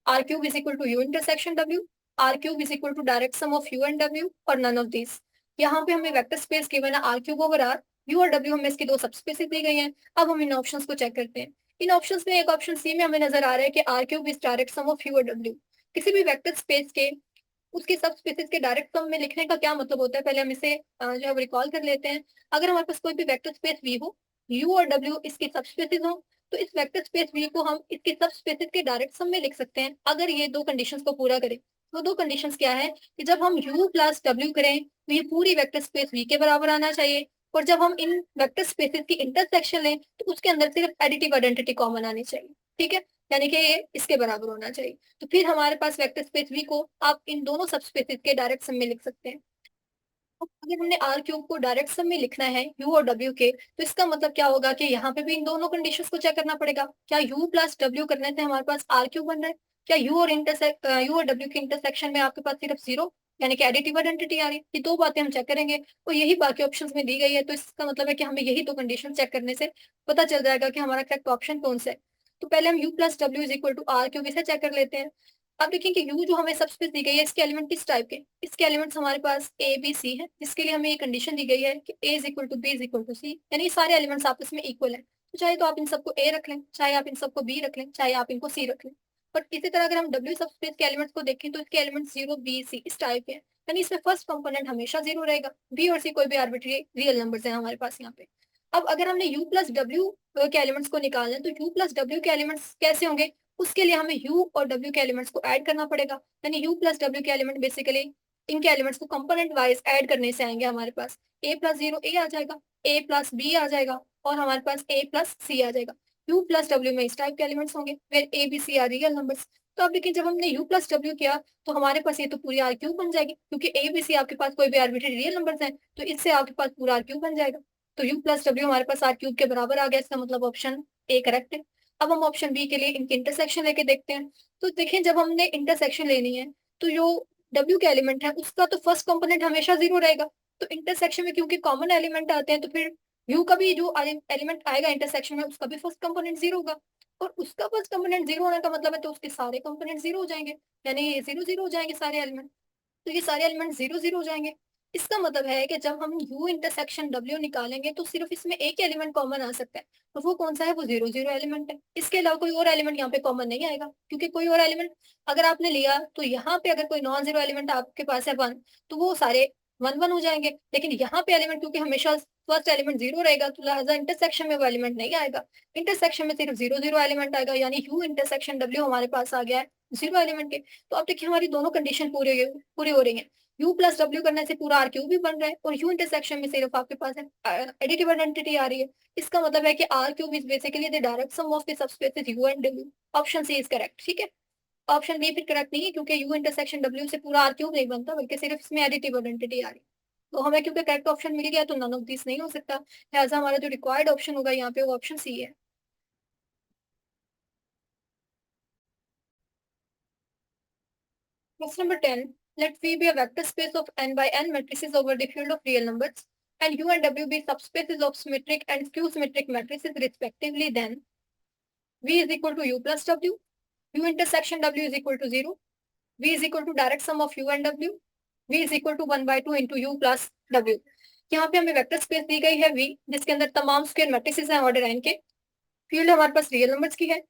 R cube is equal to U intersection W, R cube is equal to direct sum of U and W, or none of these. यहाँ पे हमें vector space given है R cube over R. U और W हमें इसकी दो subspaces दी गई हैं. अब हम इन ऑप्शंस को चेक करते हैं. इन ऑप्शंस में एक ऑप्शन सी में हमें नजर आ रहा है कि R cube is direct sum of U और W. किसी भी वेक्टर स्पेस के उसके सब स्पेसेस के डायरेक्ट सम में लिखने का क्या मतलब होता है, पहले हम इसे जो है रिकॉल कर लेते हैं. अगर हमारे पास कोई भी वेक्टर स्पेस वी हो, यू और डब्ल्यू इसके सब स्पेसेस हो, तो इस वेक्टर स्पेस वी को हम इसके सब स्पेसेस के डायरेक्ट सम में लिख सकते हैं अगर ये दो कंडीशंस को पूरा करें। वो दो कंडीशंस क्या है कि जब हम u प्लस डब्ल्यू करें तो ये पूरी वेक्टर स्पेस वी के बराबर आना चाहिए, और जब हम इन वेक्टर स्पेसेस की इंटरसेक्शन लें तो उसके अंदर सिर्फ एडिटिव आइडेंटिटी कॉमन आनी चाहिए। ठीक है, यानी कि ये इसके बराबर होना चाहिए। तो फिर हमारे पास वेक्टर स्पेस वी को आप इन दोनों सब स्पेसेस के डायरेक्ट सम में लिख सकते हैं। अगर हमने आर क्यूब को डायरेक्ट सम में लिखना है यू और डब्ल्यू के, तो इसका मतलब क्या होगा कि यहाँ पे भी इन दोनों कंडीशंस को चेक करना पड़ेगा। क्या यू प्लस डब्ल्यू करने से हमारे पास आर क्यूब बन रहा है? क्या यू और डब्ल्यू के इंटरसेक्शन में आपके पास सिर्फ जीरो यानी कि एडिटिव आइडेंटिटी आ रही है? ये दो बातें हम चेक करेंगे और यही बाकी ऑप्शंस में दी गई है। तो इसका मतलब है कि हमें यही दो कंडीशन चेक करने से पता चल जाएगा कि हमारा करेक्ट ऑप्शन कौन सा है। तो पहले हम U plus W is equal to R cube इसे चेक कर लेते हैं। अब देखिए कि यू जो हमें सबस्पेस दी गई है इसके एलिमेंट किस टाइप के? इसके एलिमेंट्स हमारे पास ए बी सी है, जिसके लिए हमें ये कंडीशन दी गई है कि A is equal to B is equal to C, यानी सारे एलिमेंट्स आपस में इक्वल है। तो चाहे तो आप इन सबको ए रख लें, चाहे आप इन सबको बी रख लें, चाहे आप इनको सी रख लें। बट इसी तरह अगर हम डब्ल्यू सबस्पेस के एलिमेंट्स को देखें तो इसके एलिमेंट्स जीरो बी सी इस टाइप के हैं, यानी इसमें फर्स्ट कंपोनेंट हमेशा जीरो रहेगा। बी और सी कोई भी आर्बिट्री रियल नंबर्स हैं हमारे पास यहाँ पे। अब अगर हमने यू प्लस डब्ल्यू के एलिमेंट्स को निकालना है तो यू प्लस डब्ल्यू के एलिमेंट्स कैसे होंगे? उसके लिए हमें u और w के एलिमेंट्स को ऐड करना पड़ेगा, यानी u प्लस w के एलिमेंट बेसिकली इनके एलिमेंट्स को कंपोनेंट वाइज ऐड करने से आएंगे हमारे पास a प्लस जीरो a आ जाएगा, a प्लस b आ जाएगा, और हमारे पास a प्लस c आ जाएगा। u प्लस w में इस टाइप के एलिमेंट्स होंगे, फिर a b c are real numbers. तो अब देखिए जब हमने u प्लस w किया तो हमारे पास ये तो पूरी आर क्यूब बन जाएगी, क्योंकि a b c आपके पास कोई भी आर्बिट्री रियल नंबर्स हैं, तो इससे आपके पास पूरा आर क्यूब बन जाएगा। तो u प्लस w हमारे पास आर क्यूब के बराबर आ गया, इसका मतलब ऑप्शन ए करेक्ट है। अब हम ऑप्शन बी के लिए इनके इंटरसेक्शन लेके देखते हैं। तो देखिए जब हमने इंटरसेक्शन लेनी है तो जो डब्ल्यू के एलिमेंट है उसका तो फर्स्ट कंपोनेंट हमेशा जीरो रहेगा। तो इंटरसेक्शन में क्योंकि कॉमन एलिमेंट आते हैं तो फिर यू का भी जो एलिमेंट आएगा इंटरसेक्शन में उसका भी फर्स्ट कंपोनेंट जीरो होगा, और उसका फर्स्ट कंपोनेंट जीरो होने का मतलब है तो उसके सारे कंपोनेंट जीरो हो जाएंगे, यानी जीरो जीरो हो जाएंगे सारे एलिमेंट। तो ये सारे एलिमेंट जीरो जीरो हो जाएंगे। इसका मतलब है कि जब हम u इंटरसेक्शन w निकालेंगे तो सिर्फ इसमें एक एलिमेंट कॉमन आ सकता है, और वो कौन सा है? वो जीरो जीरो एलिमेंट है। इसके अलावा कोई और एलिमेंट यहाँ पे कॉमन नहीं आएगा, क्योंकि कोई और एलिमेंट अगर आपने लिया तो यहाँ पे अगर कोई नॉन जीरो एलिमेंट आपके पास है वन, तो वो सारे वन वन हो जाएंगे। लेकिन यहाँ पे एलिमेंट क्योंकि हमेशा फर्स्ट एलिमेंट जीरो रहेगा तो लिहाजा इंटरसेक्शन में वो एलिमेंट नहीं आएगा। इंटरसेक्शन में सिर्फ जीरो जीरो एलिमेंट आएगा, यानी u इंटरसेक्शन w हमारे पास आ गया है जीरो एलिमेंट के। तो अब देखिए हमारी दोनों कंडीशन पूरी हो रही है। u प्लस डब्ल्यू करने से पूरा आर क्यूब भी बन रहा है, और u इंटरसेक्शन में सिर्फ आपके पास है एडिटिव आइडेंटिटी आ रही है। इसका मतलब है कि R cube is basically the direct sum of the subspaces u and w। Option C is correct. ठीक है, ऑप्शन बी फिर करेक्ट नहीं है, क्योंकि u इंटरसेक्शन w से पूरा आर क्यूब नहीं बनता बल्कि सिर्फ इसमें एडिटिव आइडेंटिटी आ रही है। तो हमें क्योंकि करेक्ट ऑप्शन मिल गया तो नन ऑफ दिस नहीं हो सकता, लिहाजा हमारा जो रिक्वायर्ड ऑप्शन होगा यहाँ पे वो ऑप्शन सी है। Question number 10. Let V be a vector space of n by n matrices over the field of real numbers, and U and W be subspaces of symmetric and skew symmetric matrices respectively. Then V is equal to U plus W, U intersection W is equal to 0, V is equal to direct sum of U and W, V is equal to 1 by 2 into U plus W। यहाँ पे हमें vector space दी गई है V, जिसके अंदर तमाम square matrices हैं order n के। फील्ड हमारे पास रियल नंबर्स की है।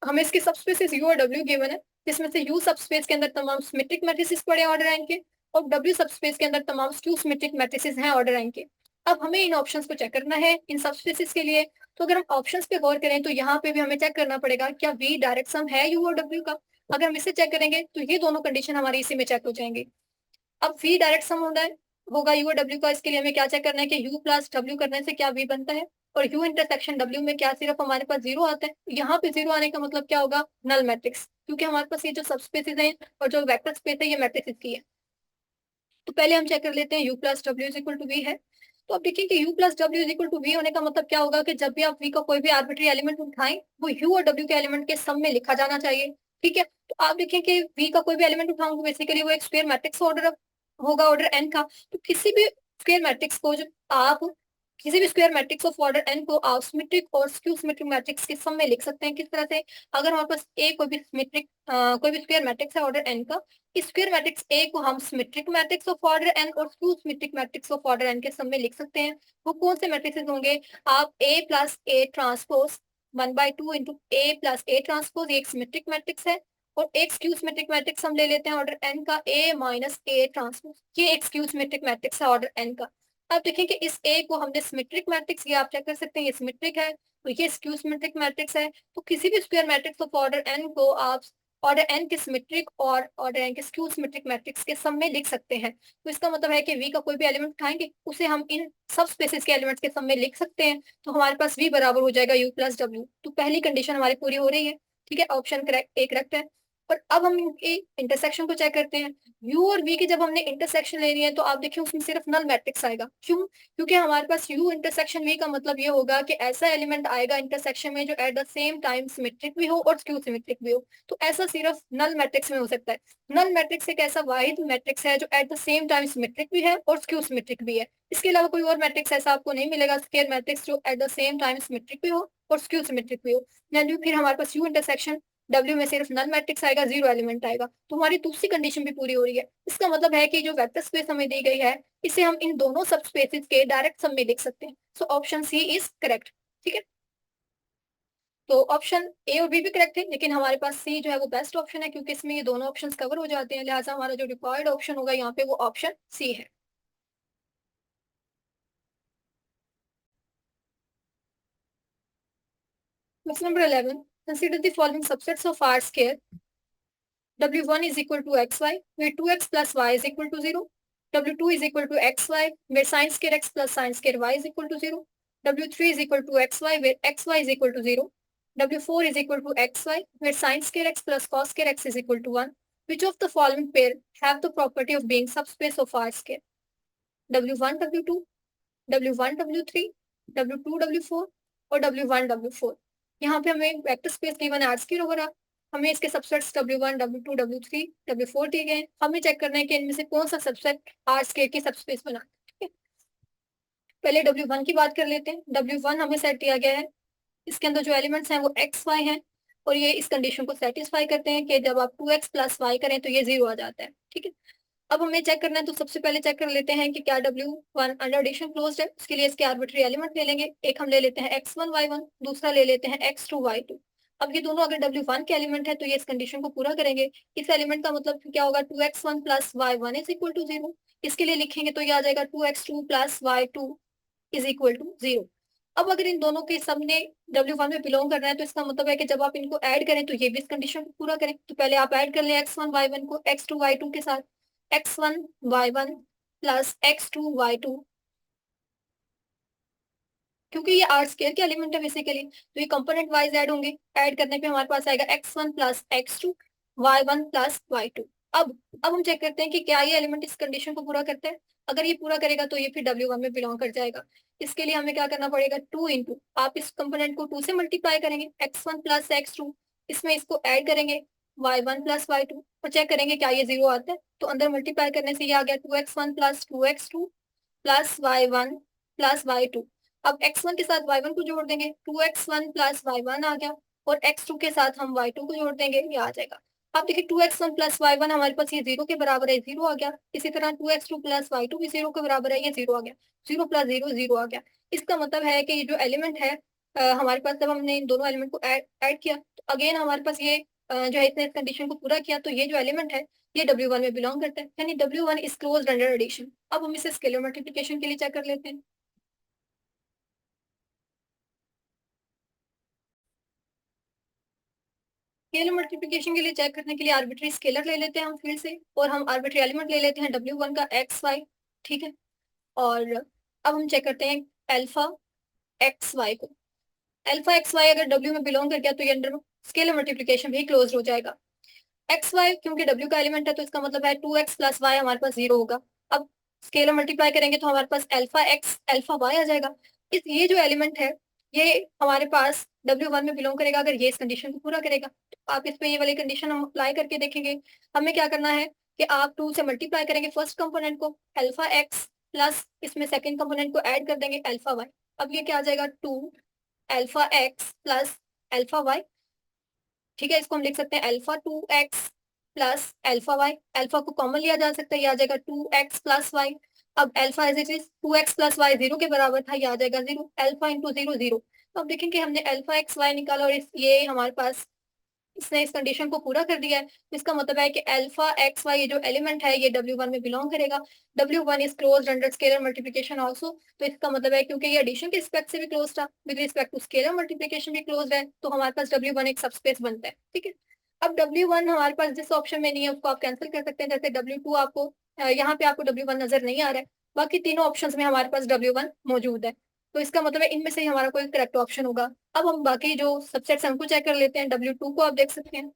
हमें इसके सबस्पेसेस यू और डब्ल्यू गिवन है, जिसमें से यू सबस्पेस के अंदर तमाम सिमेट्रिक मैट्रिसेस पड़े हैं ऑर्डर एन के, और डब्ल्यू सबस्पेस के अंदर तमाम स्क्यू सिमेट्रिक मैट्रिसेस हैं ऑर्डर एन के। अब हमें इन ऑप्शंस को चेक करना है इन सबस्पेसेस के लिए। तो अगर हम ऑप्शंस पे गौर करें तो यहाँ पे भी हमें चेक करना पड़ेगा क्या वी डायरेक्ट सम है यू और डब्ल्यू का। अगर हम इसे चेक करेंगे तो ये दोनों कंडीशन हमारी इसी में चेक हो जाएंगी। अब v डायरेक्ट सम होगा u और w का। इसके लिए हमें क्या चेक करना है कि u प्लस w करने से क्या v बनता है, और u इंटरसेक्शन w में क्या सिर्फ हमारे पास जीरो आता है। यहाँ पे जीरो आने का मतलब क्या होगा? नल मैट्रिक्स, क्योंकि हमारे पास ये जो सबस्पेसेस हैं और जो वेक्टर स्पेस है ये मैट्रिक्स की है। तो पहले हम चेक कर लेते हैं u plus W is equal to V है। तो अब देखिए कि u plus W is equal to V होने का मतलब क्या होगा कि जब भी आप v का कोई भी आर्बिट्री एलिमेंट उठाएं वो u और w के एलिमेंट के सम में लिखा जाना चाहिए। ठीक है, तो आप देखें कि v का कोई भी एलिमेंट उठाऊंगे बेसिकली वो एक स्क्वायर मैट्रिक्स ऑर्डर होगा ऑर्डर n का। तो किसी भी स्क्वायर मैट्रिक्स को जब आप किसी भी square matrix of order n को आप सिमेट्रिक और स्क्यू सिमेट्रिक मैट्रिक्स के सम में लिख सकते हैं। किस तरह से? अगर हमारे पास a कोई भी स्क्वायर मैट्रिक्स है ऑर्डर n का, इस स्क्वायर मैट्रिक्स a को हम symmetric matrix of order n और skew symmetric matrix of order n के सम में लिख सकते हैं। वो कौन से मैट्रिक्स होंगे? आप a plus A transpose 1/2 into a plus A transpose एक सिमेट्रिक मैट्रिक्स है, और एक स्क्यू सिमेट्रिक मैट्रिक्स हम ले लेते हैं ऑर्डर n का a माइनस ए ट्रांसपोज, ये एक स्क्यू सिमेट्रिक मैट्रिक्स है ऑर्डर n का। अब देखें कि इस ए को हमने सिमेट्रिक मैट्रिक्स, ये आप चेक कर सकते हैं, ये सिमेट्रिक है, तो ये स्क्यू सिमेट्रिक मैट्रिक्स है। तो किसी भी square matrix of order N को आप ऑर्डर एन के सिमेट्रिक और ऑर्डर एन के स्क्यू सिमेट्रिक मैट्रिक्स के सम में लिख सकते हैं। तो इसका मतलब है कि वी का कोई भी एलिमेंट उठाएंगे उसे हम इन सब स्पेसिस के एलिमेंट्स के सम में लिख सकते हैं। तो हमारे पास वी बराबर हो जाएगा यू प्लस डब्ल्यू। तो पहली कंडीशन हमारी पूरी हो रही है। ठीक है, ऑप्शन करेक्ट ए करेक्ट है। और अब हम इनके इंटरसेक्शन को चेक करते हैं। यू और वी की जब हमने इंटरसेक्शन लेनी है तो आप देखिए उसमें सिर्फ नल मैट्रिक्स आएगा। क्यों? क्योंकि हमारे पास यू इंटरसेक्शन वी का मतलब ये होगा कि ऐसा एलिमेंट आएगा इंटरसेक्शन में जो at the same time symmetric भी हो और स्क्यू सिमेट्रिक भी हो। तो ऐसा सिर्फ नल मैट्रिक्स में हो सकता है। नल मैट्रिक्स एक ऐसा वाहिद मैट्रिक्स है जो at the same time symmetric भी है और स्क्यू सिमेट्रिक भी है। इसके अलावा कोई और मैट्रिक्स ऐसा आपको नहीं मिलेगा स्क्वायर मैट्रिक्स जो at the same time symmetric भी हो और स्क्यू सिमेट्रिक भी हो। यानी फिर हमारे पास यू इंटरसेक्शन डब्ल्यू में सिर्फ नल मैट्रिक्स आएगा, जीरो एलिमेंट आएगा। तो हमारी दूसरी कंडीशन भी पूरी हो रही है। इसका मतलब है कि जो वेक्टर स्पेस हमें दी गई है इसे हम इन दोनों सब स्पेसेस के डायरेक्ट सम में लिख सकते हैं। So option C is correct. ठीक है, तो ऑप्शन ए और बी भी करेक्ट है, लेकिन हमारे पास सी जो है वो बेस्ट ऑप्शन है क्योंकि इसमें ये दोनों ऑप्शंस कवर हो जाते हैं। लिहाजा हमारा जो रिक्वायर्ड ऑप्शन होगा यहाँ पे वो ऑप्शन सी है। Question number 11, consider the following subsets of R square W1 is equal to xy, where 2x plus y is equal to 0. W2 is equal to xy, where sin square x plus sin square y is equal to 0. W3 is equal to xy, where xy is equal to 0. W4 is equal to xy, where sin square x plus cos square x is equal to 1. Which of the following pair have the property of being subspace of R square? W1, W2, W1, W3, W2, W4 और W1, W4। यहाँ पे हमें vector space given R square होगा। हमें इसके subsets W1, W2, W3, W4 दिए गए हैं। हमें चेक करना है कि इनमें से कौन सा सबसेट आर स्क्वायर की सबस्पेस बना। ठीक है, पहले W1 की बात कर लेते हैं। W1 हमें सेट दिया गया है, इसके अंदर जो एलिमेंट्स हैं वो एक्स वाई हैं और ये इस कंडीशन को सेटिस्फाई करते हैं कि जब आप 2x प्लस वाई करें तो ये जीरो आ जाता है। ठीक है, अब हमें चेक करना है तो सबसे पहले चेक कर लेते हैं कि क्या W1 अंडर एडिशन क्लोज्ड है। उसके लिए इसके आर्बिट्री एलिमेंट ले लेंगे। एक हम ले लेते हैं x1 y1, दूसरा ले लेते हैं x2 y2। अब ये दोनों अगर W1 के एलिमेंट है तो ये इस कंडीशन को पूरा करेंगे। इस एलिमेंट का मतलब क्या होगा, 2x1 plus y1 is equal to 0। इसके लिए लिखेंगे तो ये आ जाएगा 2x2 plus y2 is equal to 0। अब अगर इन दोनों के सब ने W1 में बिलोंग करना है तो इसका मतलब है कि जब आप इनको ऐड करें तो ये भी इस कंडीशन को पूरा करें। तो पहले आप ऐड कर लें x1 y1 को x2 y2 के साथ। x1 y1 plus x2 y2, क्योंकि ये आर स्क्वायर के एलिमेंट है बेसिकली तो ये कंपोनेंट वाइज ऐड होंगे। ऐड करने पे हमारे पास आएगा x1 plus x2 y1 plus y2। अब हम चेक करते हैं कि क्या ये एलिमेंट इस कंडीशन को पूरा करते हैं। अगर ये पूरा करेगा तो ये फिर W1 में बिलोंग कर जाएगा। इसके लिए हमें क्या करना पड़ेगा, 2 इंटू, आप इस कंपोनेंट को 2 से मल्टीप्लाई करेंगे, x1 प्लस x2, इसमें इसको ऐड करेंगे y1 प्लस y2 और चेक करेंगे क्या ये जीरो आता है। तो अंदर मल्टीप्लाई करने से ये आ गया 2x1 plus 2x2 plus y1 plus y2। अब x1 के साथ y1 को जोड़ देंगे, 2x1 प्लस y1 आ गया और x2 के साथ हम y2 को जोड़ देंगे, ये आ जाएगा। अब देखिए 2x1 प्लस y1 हमारे पास ये जीरो के बराबर है, जीरो आ गया। इसी तरह 2x2 प्लस y2 भी जीरो के बराबर है, ये जीरो आ गया। जीरो प्लस जीरो जीरो आ गया। इसका मतलब है कि ये जो एलिमेंट है हमारे पास जब हमने इन दोनों एलिमेंट को ऐड किया तो अगेन हमारे पास ये जो है इसने इस कंडीशन को पूरा किया तो ये जो एलिमेंट है ये W1 में बिलोंग करता है, यानी W1 is closed under addition. अब हम इसे स्केलर मल्टीप्लिकेशन के लिए चेक कर लेते हैं। स्केलर मल्टीप्लिकेशन के लिए चेक करने के लिए आर्बिट्री स्केलर ले लेते हैं हम फिर से, और हम आर्बिट्री एलिमेंट ले लेते हैं W1 का एक्स वाई। ठीक है, और अब हम चेक करते हैं अल्फा एक्स वाई को। अल्फा एक्स वाई अगर W में बिलोंग कर गया तो ये अंडर स्केलर मल्टीप्लिकेशन भी क्लोज हो जाएगा। एक्स वाई क्योंकि W का एलिमेंट है तो इसका मतलब है 2x प्लस वाई हमारे पास जीरो होगा। अब स्केलर मल्टीप्लाई करेंगे तो हमारे पास अल्फा एक्स अल्फा वाई आ जाएगा। ये जो एलिमेंट है ये हमारे पास W1 में बिलोंग करेगा अगर ये इस कंडीशन को पूरा करेगा। तो आप इस पे ये वाली कंडीशन हम अप्लाई करके देखेंगे। हमें क्या करना है कि आप 2 से मल्टीप्लाई करेंगे फर्स्ट कंपोनेंट को अल्फा एक्स प्लस इसमें सेकेंड कंपोनेंट को ऐड कर देंगे अल्फा वाई। अब ये क्या आ जाएगा 2 alpha x plus alpha y. ठीक है, इसको हम लिख सकते हैं alpha 2x plus alpha y. Alpha को कॉमन लिया जा सकता है, ये आ जाएगा 2x प्लस वाई। अब alpha as it is 2x plus y zero के बराबर था, ये आ जाएगा zero. Alpha into zero zero. तो अब देखेंगे हमने अल्फा एक्स वाई निकाला और ये हमारे पास इसने इस कंडीशन को पूरा कर दिया है, तो इसका मतलब है कि अल्फा एक्स वाई ये जो एलिमेंट है ये W1 में बिलोंग करेगा। W1 is close under scalar multiplication also, तो इसका मतलब है क्योंकि ये एडिशन के रिस्पेक्ट से भी क्लोज था, with respect to scalar multiplication भी क्लोज है, तो हमारे पास W1 एक सबस्पेस बनता है। ठीक है, अब W1 हमारे पास जिस ऑप्शन में नहीं है उसको आप कैंसिल कर सकते हैं, जैसे W2 आपको यहाँ पे आपको W1 नजर नहीं आ रहा है, बाकी तीनों ऑप्शंस में हमारे पास W1 मौजूद है, तो इसका मतलब है इनमें से ही हमारा कोई करेक्ट ऑप्शन होगा। अब हम बाकी जो सबसेट्स हैं उनको चेक कर लेते हैं। W2 को आप देख सकते हैं,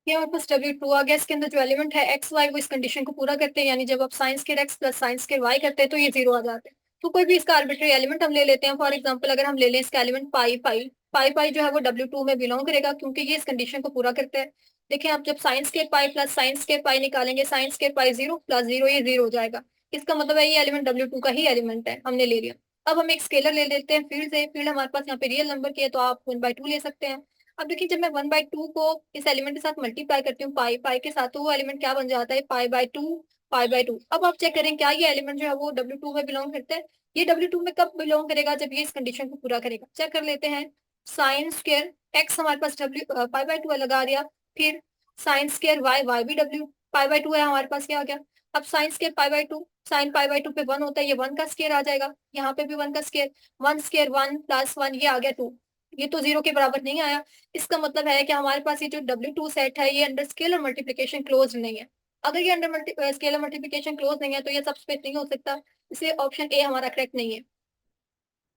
ये हमारे पास W2 आ गया। इसके अंदर जो एलिमेंट है एक्स वाई वो इस कंडीशन को पूरा करते हैं, यानी जब आप साइंस के एक्स प्लस साइंस के वाई करते हैं तो ये जीरो आ जाते हैं। तो कोई भी इसका आर्बिट्री एलिमेंट हम ले लेते हैं, फॉर एग्जाम्पल अगर हम ले लें इसका एलिमेंट पाई पाई, पाई पाई जो है वो W2 में बिलोंग करेगा क्योंकि ये इस कंडीशन को पूरा करता है। देखिए आप जब साइंस के पाई प्लस साइंस के पाई निकालेंगे, साइंस के पाई जीरो प्लस जीरो ये जीरो हो जाएगा, इसका मतलब है ये एलिमेंट W2 का ही एलिमेंट है, हमने ले लिया। अब हम एक स्केलर ले लेते हैं फील्ड से, फील्ड हमारे पास यहाँ पे रियल नंबर की है तो आप 1/2 ले सकते हैं। अब देखिए जब मैं 1/2 को इस एलिमेंट के साथ मल्टीप्लाई करती हूँ पाई पाई के साथ, तो वो एलिमेंट क्या बन जाता है, पाई/2 पाई/2। अब आप चेक करें क्या ये एलिमेंट जो है वो W2 में बिलोंग करता है। ये W2 में कब बिलोंग करेगा, जब ये इस कंडीशन को पूरा करेगा। चेक कर लेते हैं, साइन स्क्वायर एक्स हमारे पास W पाई/2 लगा दिया, फिर साइन स्क्वायर वाई, वाई भी W पाई/2 है हमारे पास, क्या आ गया। अब साइन स्क्वायर पाई/2, साइन पाई/2 पे 1 होता है, ये 1 का स्क्वायर आ जाएगा, यहाँ पे भी 1 का स्क्वायर, 1 स्क्वायर 1 प्लस 1 ये आ गया 2, ये तो जीरो के बराबर नहीं आया। इसका मतलब है कि हमारे पास ये जो W2 सेट है ये अंडर स्केलर मल्टीप्लिकेशन क्लोज नहीं है। अगर ये अंडर स्केलर मल्टीप्लिकेशन क्लोज नहीं है तो ये सबस्पेस नहीं हो सकता, इसलिए ऑप्शन ए हमारा करेक्ट नहीं है।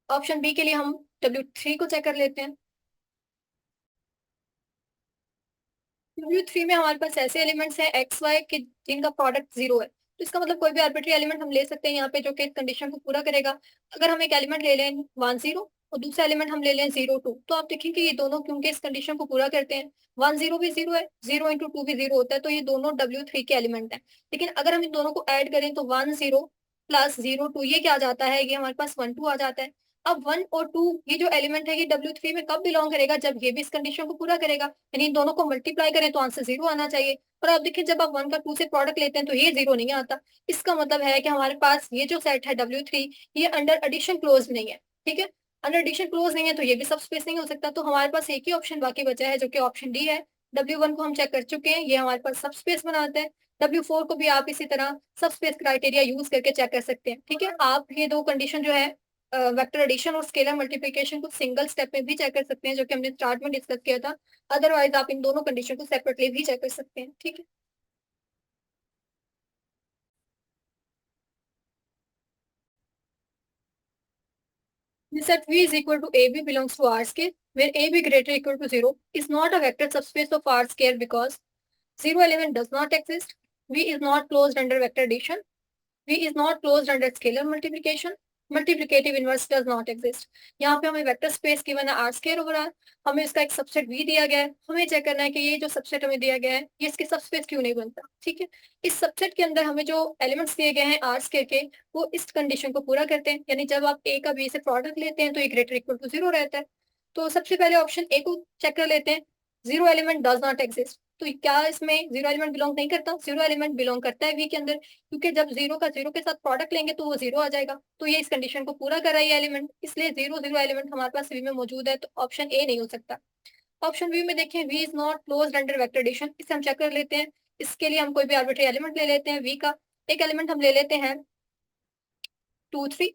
ऑप्शन बी के लिए हम W3 को चेक कर लेते हैं। W3 में हमारे पास ऐसे एलिमेंट्स हैं एक्स वाई के जिनका प्रोडक्ट जीरो है, तो इसका मतलब कोई भी आर्बिट्री एलिमेंट हम ले सकते हैं यहाँ पे जो कि इस कंडीशन को पूरा करेगा। अगर हम एक एलिमेंट ले लें 1 0 और दूसरा एलिमेंट हम ले लें 0 2, तो आप देखेंगे ये दोनों क्योंकि इस कंडीशन को पूरा करते हैं, 1 0 भी जीरो है, 0 × 2 भी जीरो होता है, तो ये दोनों W3 के एलिमेंट हैं। लेकिन अगर हम इन दोनों को ऐड करें तो 1 0 प्लस 0 2 ये क्या आ जाता है, ये हमारे पास 1 2 आ जाता है। अब 1 और 2 ये जो एलिमेंट है ये W3 में कब बिलोंग करेगा, जब ये भी इस कंडीशन को पूरा करेगा, यानी इन दोनों को मल्टीप्लाई करें तो आंसर जीरो आना चाहिए। और आप देखिए जब आप 1 का 2 से प्रोडक्ट लेते हैं तो ये जीरो नहीं आता, इसका मतलब है कि हमारे पास ये जो सेट है W3 ये अंडर एडिशन क्लोज नहीं है। ठीक है, अंडर एडिशन क्लोज नहीं है तो ये भी सब स्पेस नहीं हो सकता, तो हमारे पास एक ही ऑप्शन बाकी बचा है जो कि ऑप्शन डी है। W1 को हम चेक कर चुके हैं, ये हमारे पास सब स्पेस बनाते हैं। W4 को भी आप इसी तरह सब स्पेस क्राइटेरिया यूज करके चेक कर सकते हैं। ठीक है, आप ये दो कंडीशन जो है वेक्टर एडिशन और स्केलर मल्टीप्लिकेशन को सिंगल स्टेप में भी चेक कर सकते हैं, जो कि हमने स्टार्ट में डिस्कस किया था। अदरवाइज आप इन दोनों कंडीशन को सेपरेटली भी चेक कर सकते हैं। ठीक है, the set V is equal to AB belongs to R square, where AB greater equal to 0 is not a vector subspace of R square because zero element does not exist. V is not closed under vector addition. V is not closed under scalar multiplication. Multiplicative inverse does not exist. यहाँ पे हमें vector space given है are square over are, हमें इसका एक subset भी दिया गया है, हमें चेक करना है कि ये जो सबसेट हमें दिया गया है ये इसके सबस्पेस क्यों नहीं बनता। ठीक है, इस सबसेट के अंदर हमें जो एलिमेंट्स दिए गए हैं आर स्क्वायर के वो इस कंडीशन को पूरा करते हैं, यानी जब आप ए का बी से प्रोडक्ट लेते हैं तो ये ग्रेटर इक्वल टू जीरो रहता है। तो सबसे पहले ऑप्शन ए को चेक कर लेते हैं, zero element does not exist, तो क्या इसमें जीरो एलिमेंट बिलोंग नहीं करता, जीरो एलिमेंट बिलोंग करता है वी के अंदर, क्योंकि जब जीरो का जीरो के साथ प्रोडक्ट लेंगे तो वो जीरो आ जाएगा, तो ये इस कंडीशन को पूरा कर रहा है ये एलिमेंट, इसलिए जीरो जीरो एलिमेंट हमारे पास वी में मौजूद है, तो ऑप्शन ए नहीं हो सकता। ऑप्शन बी में देखें, V is not closed under vector addition, इसे हम चेक कर लेते हैं। इसके लिए हम कोई भी आर्बिट्री एलिमेंट ले लेते हैं वी का, एक एलिमेंट हम ले लेते हैं 2 3।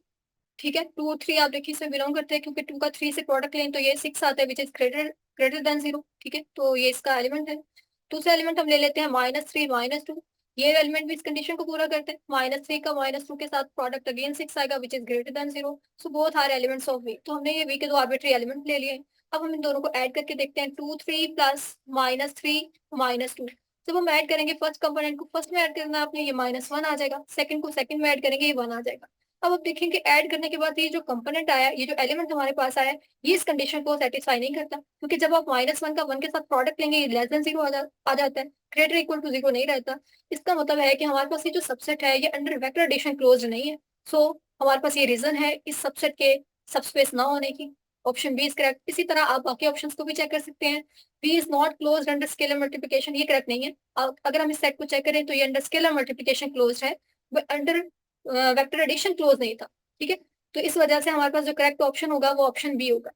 ठीक है, 2 3 आप देखिए इसमें बिलोंग करते हैं, क्योंकि 2 का 3 से प्रोडक्ट लें तो ये 6 आता है, which is greater greater than 0। ठीक है, तो ये इसका एलिमेंट है। दूसरा एलिमेंट हम ले लेते हैं -3 -2, ये एलिमेंट भी इस कंडीशन को पूरा करते हैं, -3 का -2 के साथ प्रोडक्ट अगेन 6 आएगा, which is greater than 0। So both are elements of V, तो हमने ये वी के दो आर्बिट्री एलिमेंट ले लिए। अब हम इन दोनों को ऐड करके देखते हैं, 2 3 प्लस -3 -2। जब हम ऐड करेंगे फर्स्ट कंपोनेंट को फर्स्ट में ऐड करना है आपने, ये -1 आ जाएगा, सेकंड को सेकंड में ऐड करेंगे ये 1 आ जाएगा। अब आप देखेंगे ऐड करने के बाद ये जो कंपोनेंट आया, ये जो एलिमेंट हमारे पास आया, ये इस कंडीशन को सेटिस्फाई नहीं करता, क्योंकि जब आप -1 का 1 के साथ प्रोडक्ट लेंगे ये लेस देन 0 आ जाता है, ग्रेटर इक्वल टू 0 नहीं रहता। इसका मतलब है कि हमारे पास ये जो सबसेट है ये अंडर वेक्टर एडिशन क्लोज नहीं है। सो हमारे पास ये रीजन है इस सबसेट के सबस्पेस ना होने की। Option B is correct. इसी तरह आप बाकी ऑप्शंस को भी चेक कर सकते हैं। B is not closed under scalar multiplication, ये करेक्ट नहीं है। अगर हम इस सेट को चेक करें तो ये अंडर स्केलर मल्टीप्लिकेशन क्लोज है, अंडर वेक्टर एडिशन क्लोज नहीं था। ठीक है, तो इस वजह से हमारे पास जो करेक्ट ऑप्शन होगा वो ऑप्शन बी होगा।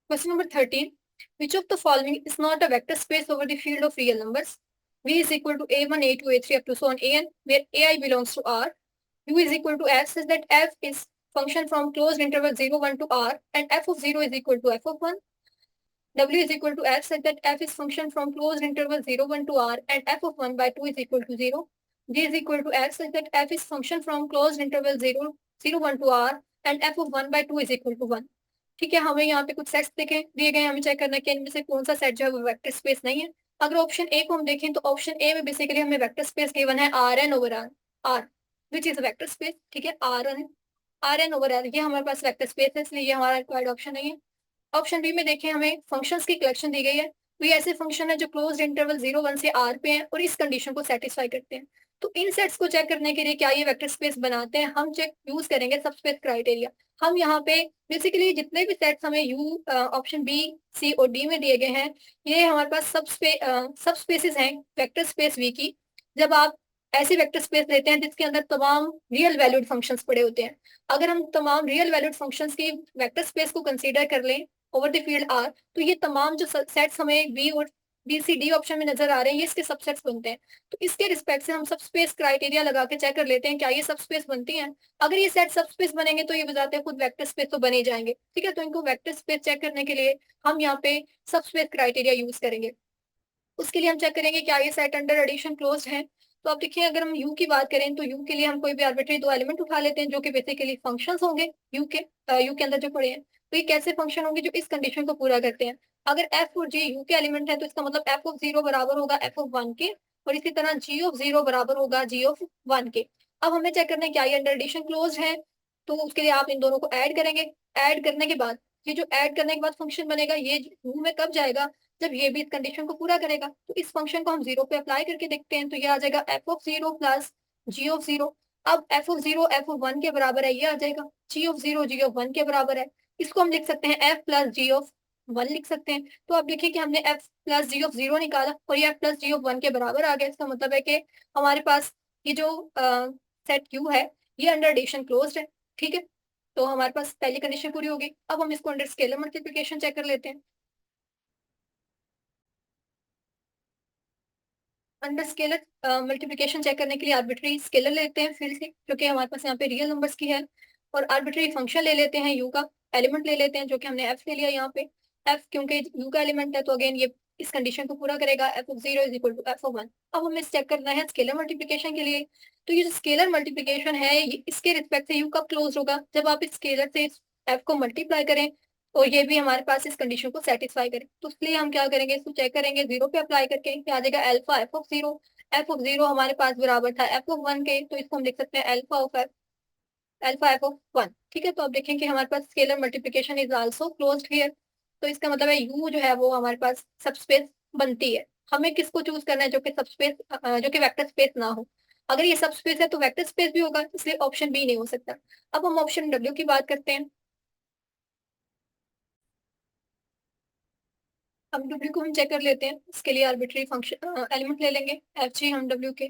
Question number 13. Which of the following is not a vector space over the field of real numbers? V is equal to A1, A2, A3 up to so on An, where Ai belongs to R. U is equal to F such that F is function from closed interval 0, 1 to R and F of 0 is equal to F of 1. W is equal to F such that F is function from closed interval 0, 1 to R and F of 1 by 2 is equal to 0. G is equal to F such that F is function from closed interval 0, 0, 1 to R and F of 1 by 2 is equal to 1. ठीक है, हमें यहाँ पे कुछ sets दिए गए, हमें check करना है कि इनमें से कौन सा सेट जो है वो वेक्टर स्पेस नहीं है। अगर ऑप्शन ए को हम देखें तो ऑप्शन ए में बेसिकली हमें वेक्टर स्पेस गिवन है R n over R, R which is vector space. ठीक है, आर एन ओवर आर ये हमारे पास वेक्टर स्पेस है, इसलिए ये हमारा रिक्वायर्ड ऑप्शन नहीं है। ऑप्शन बी में देखें, हमें फंक्शंस की कलेक्शन दी गई है, तो ये ऐसे फंक्शन है जो क्लोज्ड इंटरवल 0, 1 से आर पे हैं और इस कंडीशन को सेटिस्फाई करते हैं। तो इन सेट्स को चेक करने के लिए क्या ये वेक्टर स्पेस बनाते हैं, हम चेक यूज करेंगे सबस्पेस क्राइटेरिया। हम यहाँ पे बेसिकली जितने भी सेट्स हमें यू ऑप्शन बी, सी और डी में दिए गए हैं, ये हमारे पास सब स्पेसेस हैं वेक्टर स्पेस वी की। जब आप ऐसे वेक्टर स्पेस लेते हैं जिसके अंदर तमाम रियल वैल्यूड फंक्शंस पड़े होते हैं, अगर हम तमाम रियल वैल्यूड फंक्शंस की वेक्टर स्पेस को कंसीडर कर लें ओवर द फील्ड आर, तो ये तमाम जो सेट्स हमें बी और बी सी डी ऑप्शन में नजर आ रहे हैं, ये इसके सबसेट्स बनते हैं। तो इसके रिस्पेक्ट से हम सब स्पेस क्राइटेरिया लगा के चेक कर लेते हैं क्या ये सब स्पेस बनती हैं। अगर ये सेट सब स्पेस बनेंगे तो ये बजाते हैं खुद वेक्टर स्पेस तो बने जाएंगे। ठीक है, तो इनको वेक्टर स्पेस चेक करने के लिए हम यहाँ पे सब स्पेस क्राइटेरिया यूज करेंगे। उसके लिए हम चेक करेंगे क्या ये सेट अंडर एडिशन क्लोज है। तो आप देखिए, अगर हम यू की बात करें तो यू के लिए हम कोई भी आर्बिट्री दो एलिमेंट उठा लेते हैं जो कि बेसिकली फंक्शंस होंगे यू के अंदर जो पड़े हैं। तो ये कैसे फंक्शन होंगे जो इस कंडीशन को पूरा करते हैं। अगर एफ और जी यू के एलिमेंट है तो इसका मतलब एफ ऑफ 0 बराबर होगा एफ ऑफ 1 के, और इसी तरह जी ऑफ 0 बराबर होगा जी ऑफ 1 के। अब हमें चेक करना है क्या ये अंडर एडिशन क्लोज है, तो उसके लिए आप इन दोनों को ऐड करेंगे। ऐड करने के बाद ये जो ऐड करने के बाद फंक्शन बनेगा, ये यू में कब जाएगा, जब ये भी इस कंडीशन को पूरा करेगा। तो इस फंक्शन को हम 0 पे अप्लाई करके देखते हैं, तो ये आ जाएगा f of 0 plus g of 0। अब एफ ऑफ 0 एफ ऑफ 1 के बराबर है, ये आ जाएगा जी ऑफ 0 जी ऑफ 1 के बराबर है। इसको हम लिख सकते हैं एफ प्लस जी ऑफ 1 लिख सकते हैं। तो आप देखिए कि हमने एफ प्लस जी ऑफ 0 निकाला और ये एफ प्लस जी ऑफ 1 के बराबर आ गया। इसका मतलब है कि हमारे पास ये जो सेट क्यू है ये अंडर एडिशन क्लोज्ड है। ठीक है, तो हमारे पास पहली कंडीशन पूरी होगी। अब हम इसको अंडर स्केलर मल्टीप्लिकेशन चेक कर लेते हैं। अंडर स्केलर मल्टीप्लिकेशन चेक करने के लिए आर्बिट्री स्केलर लेते हैं फिर से, क्योंकि हमारे पास यहाँ पे रियल नंबर्स की है, और आर्बिट्री फंक्शन ले लेते हैं यू का, एलिमेंट ले लेते हैं जो कि हमने एफ ले लिया यहाँ पे। एफ क्योंकि यू का एलिमेंट है तो अगेन ये इस कंडीशन को पूरा करेगा, f of 0 is equal to f of 1। अब हमें चेक करना है स्केलर मल्टीप्लिकेशन के लिए। तो ये जो स्केलर मल्टीप्लिकेशन है ये इसके रिस्पेक्ट से यू कब क्लोज होगा, जब आप इस स्केलर से एफ को मल्टीप्लाई करें और ये भी हमारे पास इस कंडीशन को सेटिस्फाई करे। तो इसलिए हम क्या करेंगे, इसको चेक करेंगे 0 पे अप्लाई करके, क्या आ जाएगा alpha F of 0। F of 0 हमारे पास बराबर था एफ ऑफ 1 के, तो इसको हम लिख सकते हैं alpha of F, alpha F of 1। ठीक है, तो आप देखें कि हमारे पास scalar multiplication is also closed here. तो इसका मतलब है यू जो है वो हमारे पास सबस्पेस बनती है। हमें किसको चूज करना है जो कि सबस्पेस जो कि वेक्टर स्पेस ना हो। अगर ये सबस्पेस है तो वेक्टर स्पेस भी होगा, इसलिए ऑप्शन बी नहीं हो सकता। अब हम ऑप्शन डब्ल्यू की बात करते हैं। अब डब्ल्यू को हम चेक कर लेते हैं। इसके लिए आर्बिट्री फंक्शन एलिमेंट ले लेंगे एफ जी हम डब्ल्यू के,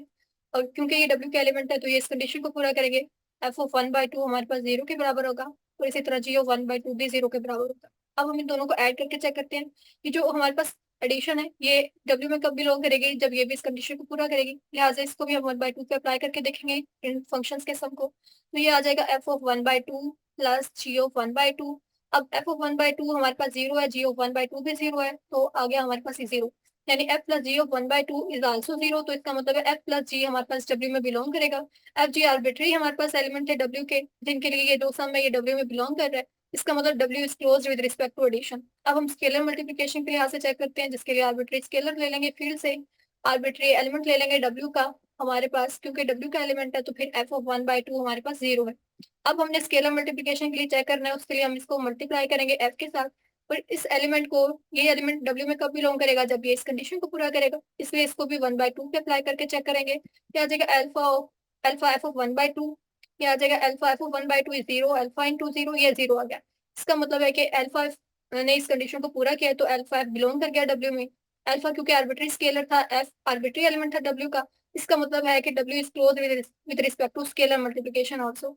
और क्योंकि ये डब्ल्यू के एलिमेंट है तो ये इस कंडीशन को पूरा करेंगे। एफ ऑफ 1/2 हमारे पास 0 के बराबर होगा, और इसी तरह जी ऑफ 1/2 भी 0 के बराबर होगा। अब हम इन दोनों को ऐड करके चेक करते हैं कि जो हमारे पास एडिशन है ये डब्ल्यू में कब बिलोंग करेगी, जब ये भी इस कंडीशन को पूरा करेगी। लिहाजा इसको भी हम 1/2 पे अप्लाई करके देखेंगे इन फंक्शंस के सम को। तो ये आ जाएगा f of 1/2 plus g of 1/2। अब एफ ऑफ 1/2 हमारे पास 0 है, जी ऑफ 1/2 भी 0 है, तो आ गया हमारे पास ये 0, यानी f plus g of 1/2 is also 0। तो इसका मतलब है एफ प्लस जी हमारे पास डब्ल्यू में बिलोंग करेगा। एफ जी आर्बिट्री हमारे पास एलिमेंट है डब्ल्यू के, जिनके लिए ये दो सम है ये डब्ल्यू में बिलोंग कर रहा है। इसका मतलब W is close with respect to addition. अब हम स्केलर मल्टीप्लिकेशन के लिहाज से चेक करते हैं, जिसके लिए आर्बिट्री स्केलर ले लेंगे फील्ड से, आर्बिट्री एलिमेंट ले लेंगे डब्ल्यू का हमारे पास, क्योंकि डब्ल्यू का एलिमेंट है तो फिर एफ ऑफ 1/2 हमारे पास 0 है। अब हमने स्केलर मल्टीप्लिकेशन के लिए चेक करना है, उसके लिए हम इसको मल्टीप्लाई करेंगे एफ के साथ, और इस एलिमेंट को, ये एलिमेंट डब्ल्यू में कब बिलोंग करेगा, जब ये इस कंडीशन को पूरा करेगा। इसलिए इसको भी 1/2 पे अप्लाई करके चेक करेंगे। क्या आ जाएगा अल्फा एफ ऑफ 1/2, क्या आ जाएगा alpha F of 1/2 is 0, alpha into 0 ये 0 आ गया। इसका मतलब है कि अल्फा ने इस कंडीशन को पूरा किया तो अल्फा एफ बिलोंग कर गया डब्ल्यू में। अल्फा क्योंकि आर्बिट्री स्केलर था, एफ आर्बिट्री एलिमेंट था डब्ल्यू का, इसका मतलब है कि W is close with respect to scalar multiplication also.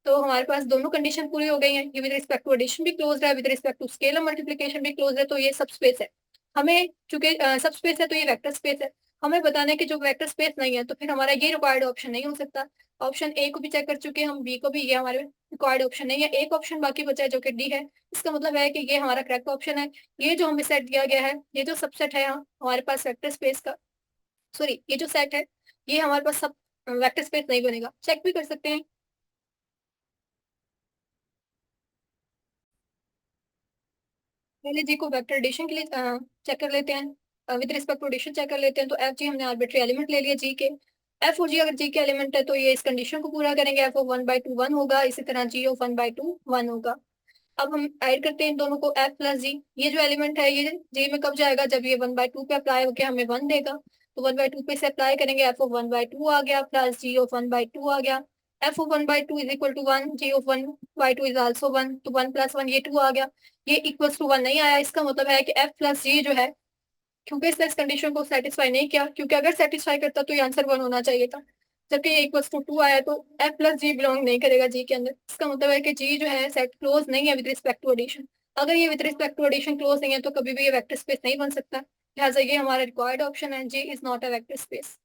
तो हमारे पास दोनों कंडीशन पूरी हो गई है, ये विद रिस्पेक्ट टू एडिशन भी क्लोज है, with respect to scalar multiplication भी क्लोज है, तो ये सब स्पेस है। हमें चूंकि सब स्पेस है तो ये वेक्टर स्पेस है। हमें बताना है कि जो वेक्टर स्पेस नहीं है तो फिर हमारा ये रिक्वायर्ड ऑप्शन नहीं हो सकता। ऑप्शन ए को भी चेक कर चुके हैं हम, बी को भी, ये हमारे रिक्वायर्ड ऑप्शन नहीं है। एक ऑप्शन बाकी बचा है जो कि डी है। इसका मतलब है कि ये हमारा करेक्ट ऑप्शन है। ये जो हमें सेट दिया गया है, ये जो सबसेट है हमारे पास वेक्टर स्पेस का, सॉरी ये जो सेट है ये हमारे पास सब वेक्टर स्पेस नहीं बनेगा। चेक भी कर सकते हैं। पहले जी को वेक्टर एडिशन के लिए चेक कर लेते हैं, with respect to addition check कर लेते हैं। तो एफ जी हमने आर्बिट्री एलिमेंट ले लिया जी के। एफ और जी अगर जी के एलिमेंट है तो ये इस कंडीशन को पूरा करेंगे, एफ ऑफ 1/2 1 होगा, इसी तरह जी ऑफ 1/2 1 होगा। अब हम ऐड करते हैं इन दोनों को, एफ प्लस जी। ये जो एलिमेंट है ये जी में कब जाएगा, जब ये 1/2 पे अप्लाई होकर हमें 1 देगा। तो 1/2 पे से अप्लाई करेंगे, एफ ऑफ 1/2 आ गया प्लस जी ऑफ 1/2 आ गया। F of 1/2 is equal to 1, g of 1/2 is also 1, तो 1 प्लस 1 ये 2 आ गया। ये इक्वल्स टू 1 नहीं आया, इसका मतलब है कि एफ प्लस जी जो है, क्योंकि इसने इस कंडीशन को सेटिस्फाई नहीं किया, क्योंकि अगर सेटिस्फाई करता तो ये आंसर 1 होना चाहिए था, जबकि ये इक्वल्स टू 2 आया, तो एफ प्लस जी बिलोंग नहीं करेगा जी के अंदर। इसका मतलब है कि जी जो है सेट क्लोज नहीं है विद रिस्पेक्ट टू एडिशन। अगर ये with respect to addition close नहीं है तो कभी भी ये वेक्टर स्पेस नहीं बन सकता। लिहाजा ये हमारा रिक्वायर्ड ऑप्शन है, G is not a vector space.